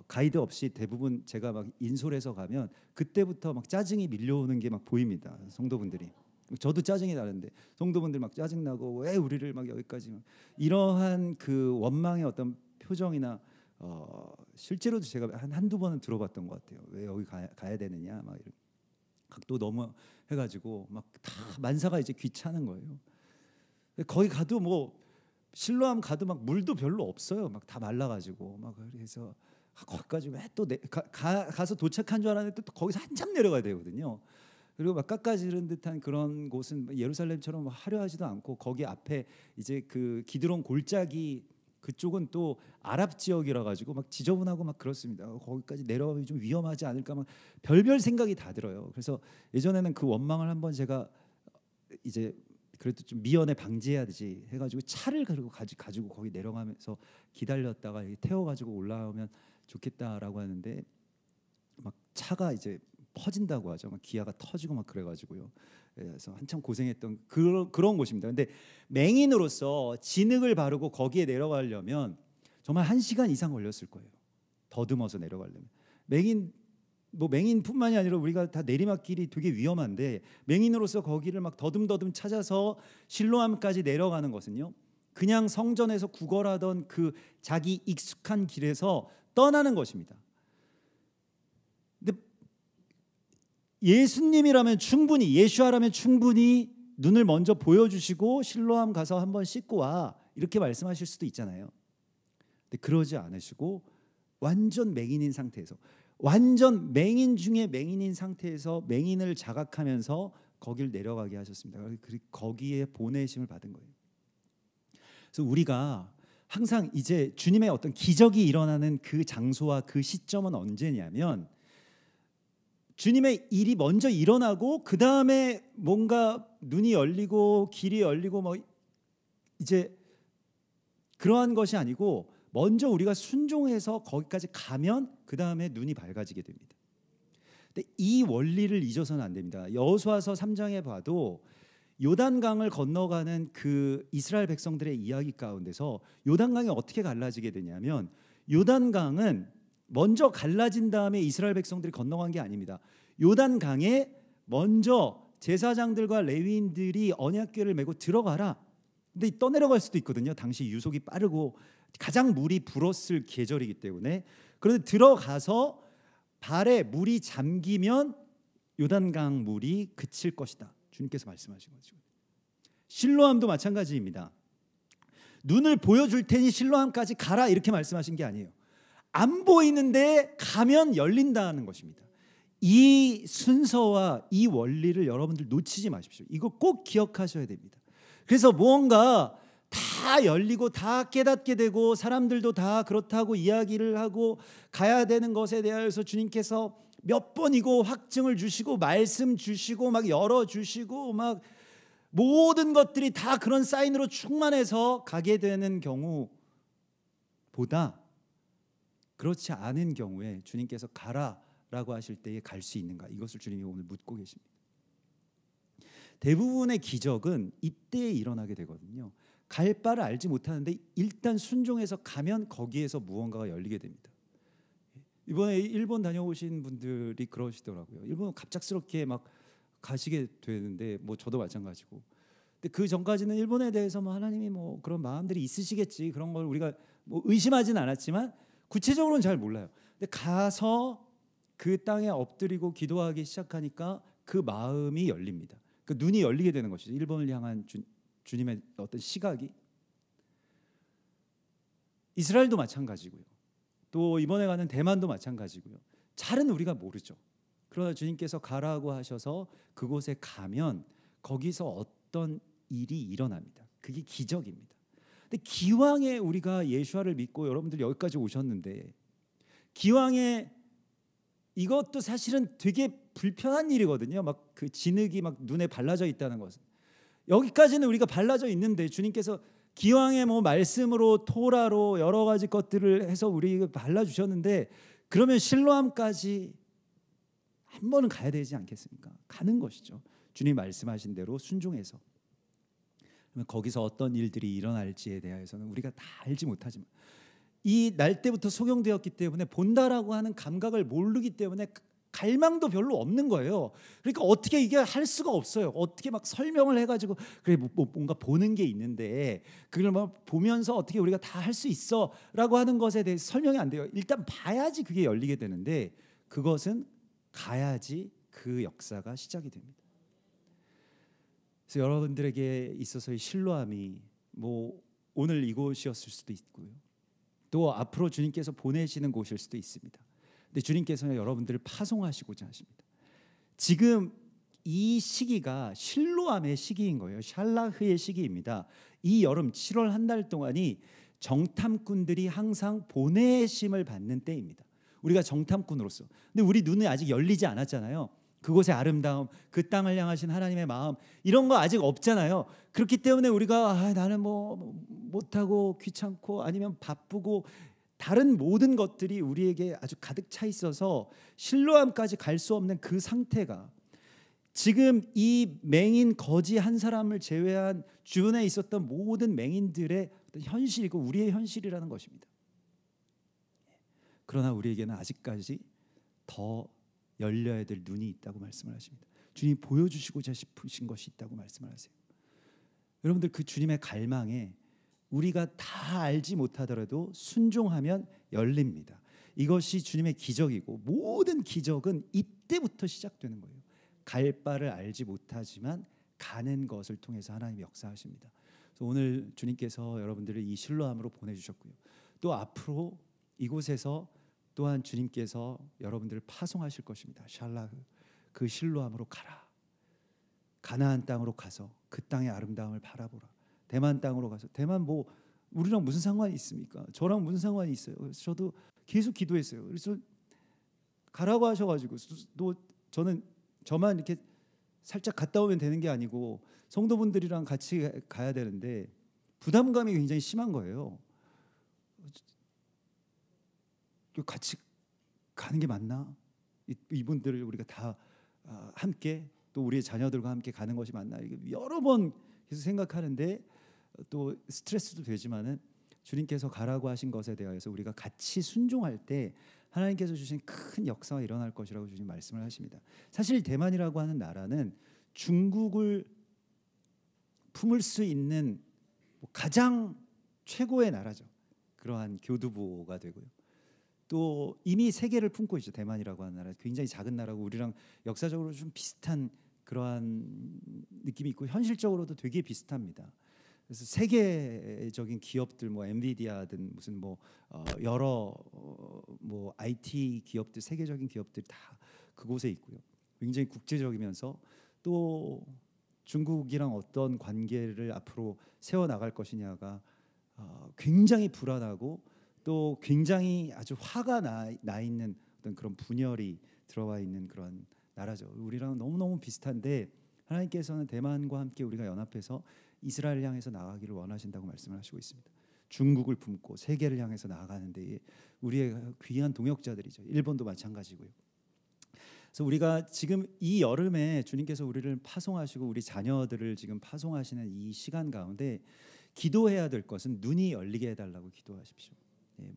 가이드 없이 대부분 제가 막 인솔해서 가면 그때부터 막 짜증이 밀려오는 게 막 보입니다. 성도분들이. 저도 짜증이 나는데 성도분들 막 짜증 나고 왜 우리를 막 여기까지 막 이러한 그 원망의 어떤 표정이나 실제로도 제가 한두 번은 들어봤던 것 같아요. 왜 여기 가야 되느냐 막 이런 각도 너무 해가지고 막 다 만사가 이제 귀찮은 거예요. 거기 가도 뭐 실로암 가도 막 물도 별로 없어요. 막 다 말라가지고 막 그래서 거기까지 왜 또 가서 도착한 줄 알았는데 또 거기서 한참 내려가야 되거든요. 그리고 막 깎아지른 듯한 그런 곳은 예루살렘처럼 화려하지도 않고 거기 앞에 이제 그 기드론 골짜기 그쪽은 또 아랍 지역이라 가지고 막 지저분하고 막 그렇습니다. 거기까지 내려가면 좀 위험하지 않을까 막 별별 생각이 다 들어요. 그래서 예전에는 그 원망을 한번 제가 이제 그래도 좀 미연에 방지해야 되지 해가지고 차를 그리고 가지고 거기 내려가면서 기다렸다가 태워가지고 올라오면 좋겠다라고 하는데 막 차가 이제 퍼진다고 하죠. 막 기아가 터지고 막 그래가지고요. 그래서 한참 고생했던 그런 곳입니다. 근데 맹인으로서 진흙을 바르고 거기에 내려가려면 정말 1시간 이상 걸렸을 거예요. 더듬어서 내려가려면 맹인뿐만이 아니라 우리가 다 내리막길이 되게 위험한데 맹인으로서 거기를 막 더듬더듬 찾아서 실로암까지 내려가는 것은요. 그냥 성전에서 구걸하던 그 자기 익숙한 길에서 떠나는 것입니다. 근데 예수님이라면 충분히 예수아라면 충분히 눈을 먼저 보여주시고 실로암 가서 한번 씻고 와 이렇게 말씀하실 수도 있잖아요. 근데 그러지 않으시고 완전 맹인인 상태에서 완전 맹인 중에 맹인인 상태에서 맹인을 자각하면서 거길 내려가게 하셨습니다. 거기에 보내심을 받은 거예요. 그래서 우리가 항상 이제 주님의 어떤 기적이 일어나는 그 장소와 그 시점은 언제냐면 주님의 일이 먼저 일어나고 그 다음에 뭔가 눈이 열리고 길이 열리고 뭐 이제 그러한 것이 아니고 먼저 우리가 순종해서 거기까지 가면 그 다음에 눈이 밝아지게 됩니다. 근데 이 원리를 잊어서는 안 됩니다. 여호수아서 3장에 봐도 요단강을 건너가는 그 이스라엘 백성들의 이야기 가운데서 요단강이 어떻게 갈라지게 되냐면 요단강은 먼저 갈라진 다음에 이스라엘 백성들이 건너간 게 아닙니다. 요단강에 먼저 제사장들과 레위인들이 언약궤를 메고 들어가라. 근데 떠내려갈 수도 있거든요. 당시 유속이 빠르고 가장 물이 불었을 계절이기 때문에. 그런데 들어가서 발에 물이 잠기면 요단강 물이 그칠 것이다. 주님께서 말씀하신 거죠. 실로암도 마찬가지입니다. 눈을 보여줄 테니 실로암까지 가라 이렇게 말씀하신 게 아니에요. 안 보이는데 가면 열린다는 것입니다. 이 순서와 이 원리를 여러분들 놓치지 마십시오. 이거 꼭 기억하셔야 됩니다. 그래서 무언가 다 열리고 다 깨닫게 되고 사람들도 다 그렇다고 이야기를 하고 가야 되는 것에 대하여서 주님께서 몇 번이고 확증을 주시고 말씀 주시고 막 열어주시고 막 모든 것들이 다 그런 사인으로 충만해서 가게 되는 경우보다 그렇지 않은 경우에 주님께서 가라라고 하실 때에 갈 수 있는가, 이것을 주님이 오늘 묻고 계십니다. 대부분의 기적은 이때에 일어나게 되거든요. 갈 바를 알지 못하는데 일단 순종해서 가면 거기에서 무언가가 열리게 됩니다. 이번에 일본 다녀오신 분들이 그러시더라고요. 일본은 갑작스럽게 막 가시게 되는데 뭐 저도 마찬가지고. 근데 그 전까지는 일본에 대해서 뭐 하나님이 뭐 그런 마음들이 있으시겠지, 그런 걸 우리가 뭐 의심하지는 않았지만 구체적으로는 잘 몰라요. 근데 가서 그 땅에 엎드리고 기도하기 시작하니까 그 마음이 열립니다. 그 눈이 열리게 되는 것이죠. 일본을 향한 주님의 어떤 시각이. 이스라엘도 마찬가지고요. 또 이번에 가는 대만도 마찬가지고요. 잘은 우리가 모르죠. 그러나 주님께서 가라고 하셔서 그곳에 가면 거기서 어떤 일이 일어납니다. 그게 기적입니다. 근데 기왕에 우리가 예수와를 믿고 여러분들 여기까지 오셨는데, 기왕에 이것도 사실은 되게 불편한 일이거든요. 막 그 진흙이 막 눈에 발라져 있다는 것은, 여기까지는 우리가 발라져 있는데 주님께서 기왕에 뭐 말씀으로 토라로 여러 가지 것들을 해서 우리 발라주셨는데, 그러면 실로암까지 한 번은 가야 되지 않겠습니까? 가는 것이죠. 주님 말씀하신 대로 순종해서. 그러면 거기서 어떤 일들이 일어날지에 대해서는 우리가 다 알지 못하지만, 이 날 때부터 소경되었기 때문에 본다라고 하는 감각을 모르기 때문에 갈망도 별로 없는 거예요. 그러니까 어떻게 이게 할 수가 없어요. 어떻게 막 설명을 해가지고 그래 뭔가 보는 게 있는데 그걸 막 보면서 어떻게 우리가 다 할 수 있어라고 하는 것에 대해 설명이 안 돼요. 일단 봐야지 그게 열리게 되는데, 그것은 가야지 그 역사가 시작이 됩니다. 그래서 여러분들에게 있어서의 실로암이 뭐 오늘 이곳이었을 수도 있고요, 또 앞으로 주님께서 보내시는 곳일 수도 있습니다. 근데 주님께서는 여러분들을 파송하시고자 하십니다. 지금 이 시기가 실로암의 시기인 거예요. 샬라흐의 시기입니다. 이 여름 7월 한 달 동안이 정탐꾼들이 항상 보내심을 받는 때입니다. 우리가 정탐꾼으로서. 근데 우리 눈이 아직 열리지 않았잖아요. 그곳의 아름다움, 그 땅을 향하신 하나님의 마음, 이런 거 아직 없잖아요. 그렇기 때문에 우리가 나는 뭐 못하고 귀찮고 아니면 바쁘고 다른 모든 것들이 우리에게 아주 가득 차 있어서 실로암까지 갈 수 없는 그 상태가 지금 이 맹인 거지 한 사람을 제외한 주변에 있었던 모든 맹인들의 어떤 현실이고 우리의 현실이라는 것입니다. 그러나 우리에게는 아직까지 더 열려야 될 눈이 있다고 말씀을 하십니다. 주님이 보여주시고자 싶으신 것이 있다고 말씀을 하세요. 여러분들, 그 주님의 갈망에 우리가 다 알지 못하더라도 순종하면 열립니다. 이것이 주님의 기적이고, 모든 기적은 이때부터 시작되는 거예요. 갈 바를 알지 못하지만 가는 것을 통해서 하나님이 역사하십니다. 그래서 오늘 주님께서 여러분들을 이 실로암으로 보내주셨고요, 또 앞으로 이곳에서 또한 주님께서 여러분들을 파송하실 것입니다. 샬라흐, 그 실로암으로 가라. 가나안 땅으로 가서 그 땅의 아름다움을 바라보라. 대만 땅으로 가서, 대만 뭐 우리랑 무슨 상관이 있습니까? 저랑 무슨 상관이 있어요? 그래서 저도 계속 기도했어요. 그래서 가라고 하셔가지고 또 저는 저만 이렇게 살짝 갔다 오면 되는 게 아니고 성도분들이랑 같이 가야 되는데 부담감이 굉장히 심한 거예요. 같이 가는 게 맞나? 이분들을 우리가 다 함께, 또 우리의 자녀들과 함께 가는 것이 맞나? 여러 번 계속 생각하는데 또 스트레스도 되지만은 주님께서 가라고 하신 것에 대하여서 우리가 같이 순종할 때 하나님께서 주신 큰 역사가 일어날 것이라고 주님 말씀을 하십니다. 사실 대만이라고 하는 나라는 중국을 품을 수 있는 가장 최고의 나라죠. 그러한 교두보가 되고요. 또 이미 세계를 품고 있죠. 대만이라고 하는 나라, 굉장히 작은 나라고 우리랑 역사적으로 좀 비슷한 그러한 느낌이 있고 현실적으로도 되게 비슷합니다. 그래서 세계적인 기업들, 뭐 엔비디아든 무슨 뭐 여러 뭐 IT 기업들, 세계적인 기업들 다 그곳에 있고요. 굉장히 국제적이면서 또 중국이랑 어떤 관계를 앞으로 세워 나갈 것이냐가 굉장히 불안하고 또 굉장히 아주 화가 나 있는 어떤 그런 분열이 들어와 있는 그런 나라죠. 우리랑 너무너무 비슷한데 하나님께서는 대만과 함께 우리가 연합해서 이스라엘을 향해서 나아가기를 원하신다고 말씀을 하시고 있습니다. 중국을 품고 세계를 향해서 나아가는데 우리의 귀한 동역자들이죠. 일본도 마찬가지고요. 그래서 우리가 지금 이 여름에 주님께서 우리를 파송하시고 우리 자녀들을 지금 파송하시는 이 시간 가운데 기도해야 될 것은 눈이 열리게 해달라고 기도하십시오.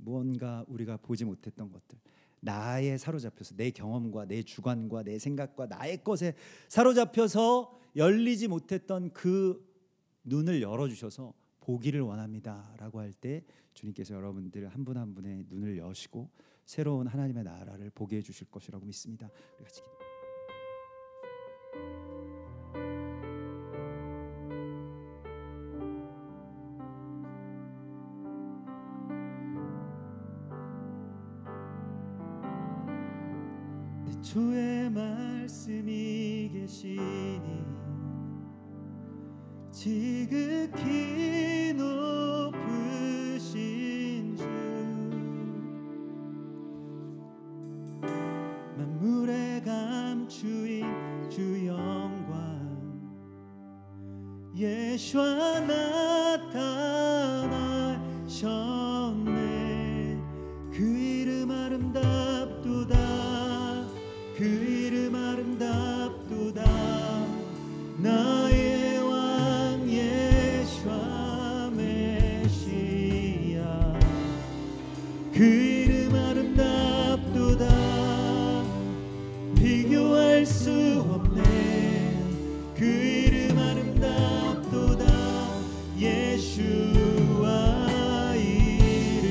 무언가 우리가 보지 못했던 것들, 나에 사로잡혀서 내 경험과 내 주관과 내 생각과 나의 것에 사로잡혀서 열리지 못했던 그 눈을 열어주셔서 보기를 원합니다라고 할 때 주님께서 여러분들 한 분 한 분의 눈을 여시고 새로운 하나님의 나라를 보게 해주실 것이라고 믿습니다. 우리 같이 기도. 주의 말씀이 계시니 지극히 높으신 주 만물의 감추인 주 영광 예수와 나타나셨네. 그 이름 아름답도다. 그 이름 아름답도다. 나의 왕 예수와 메시아. 그 이름 아름답도다. 비교할 수 없네. 그 이름 아름답도다. 예수와 이름.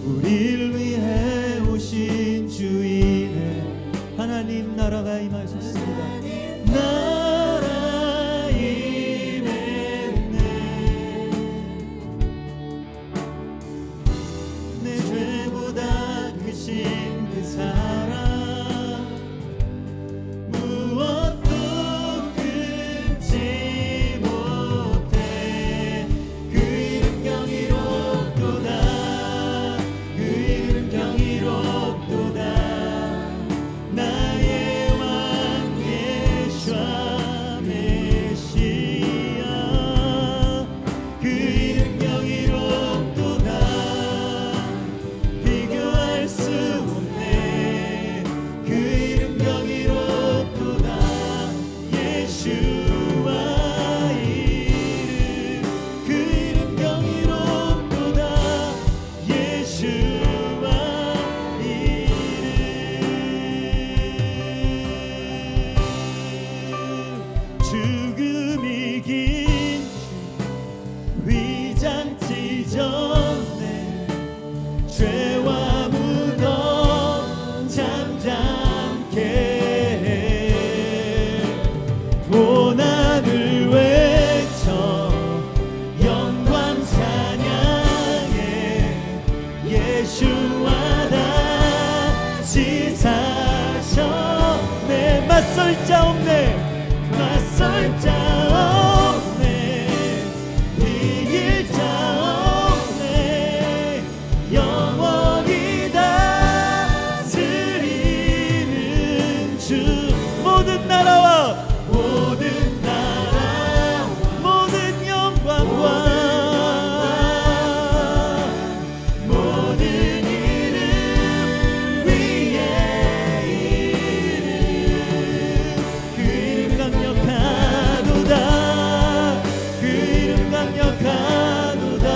우리를 위해 오신 주인의 하나님 나라가 임하셨습니다. 나라 임했네. 내 죄보다 크신 그 사랑 무엇도 끊지 못해. 그 이름 경이롭도다. 그 이름 경이롭도다. 나의 왕 예수와 메시아. 그 이름 경이롭도다. 비교할 수 없네. 그 이름 경이롭도다. 예수와 이름. 그 이름 경이롭도다. 예수와 이름. 죽음 이긴 위장 찢었네. 죄와 무덤 잠잠케 해. 고난을 외쳐 영광 찬양해. 예수와 다시 사셨네. 맞설 자 없네. 맞설 자 없네. 이길 자 없네. 영원히 다스리는 주. 모든 나라와 모든 영광과 모든 이름 위에 이름. 그 이름 강력하도다. 그 이름 강력하도다.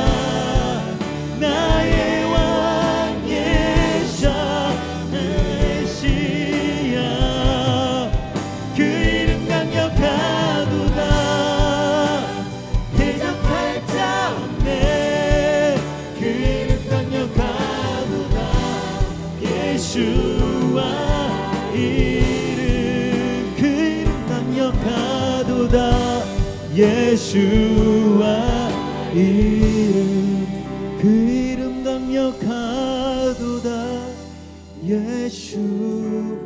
나의 왕 예수와 메시아. 그 이름 강력하도다. 대적할 자 없네. 그 이름 강력하도다. 예수와 이름. 그 이름 강력하도다. 예수와 이름. 그 이름 강력하도다. 예수와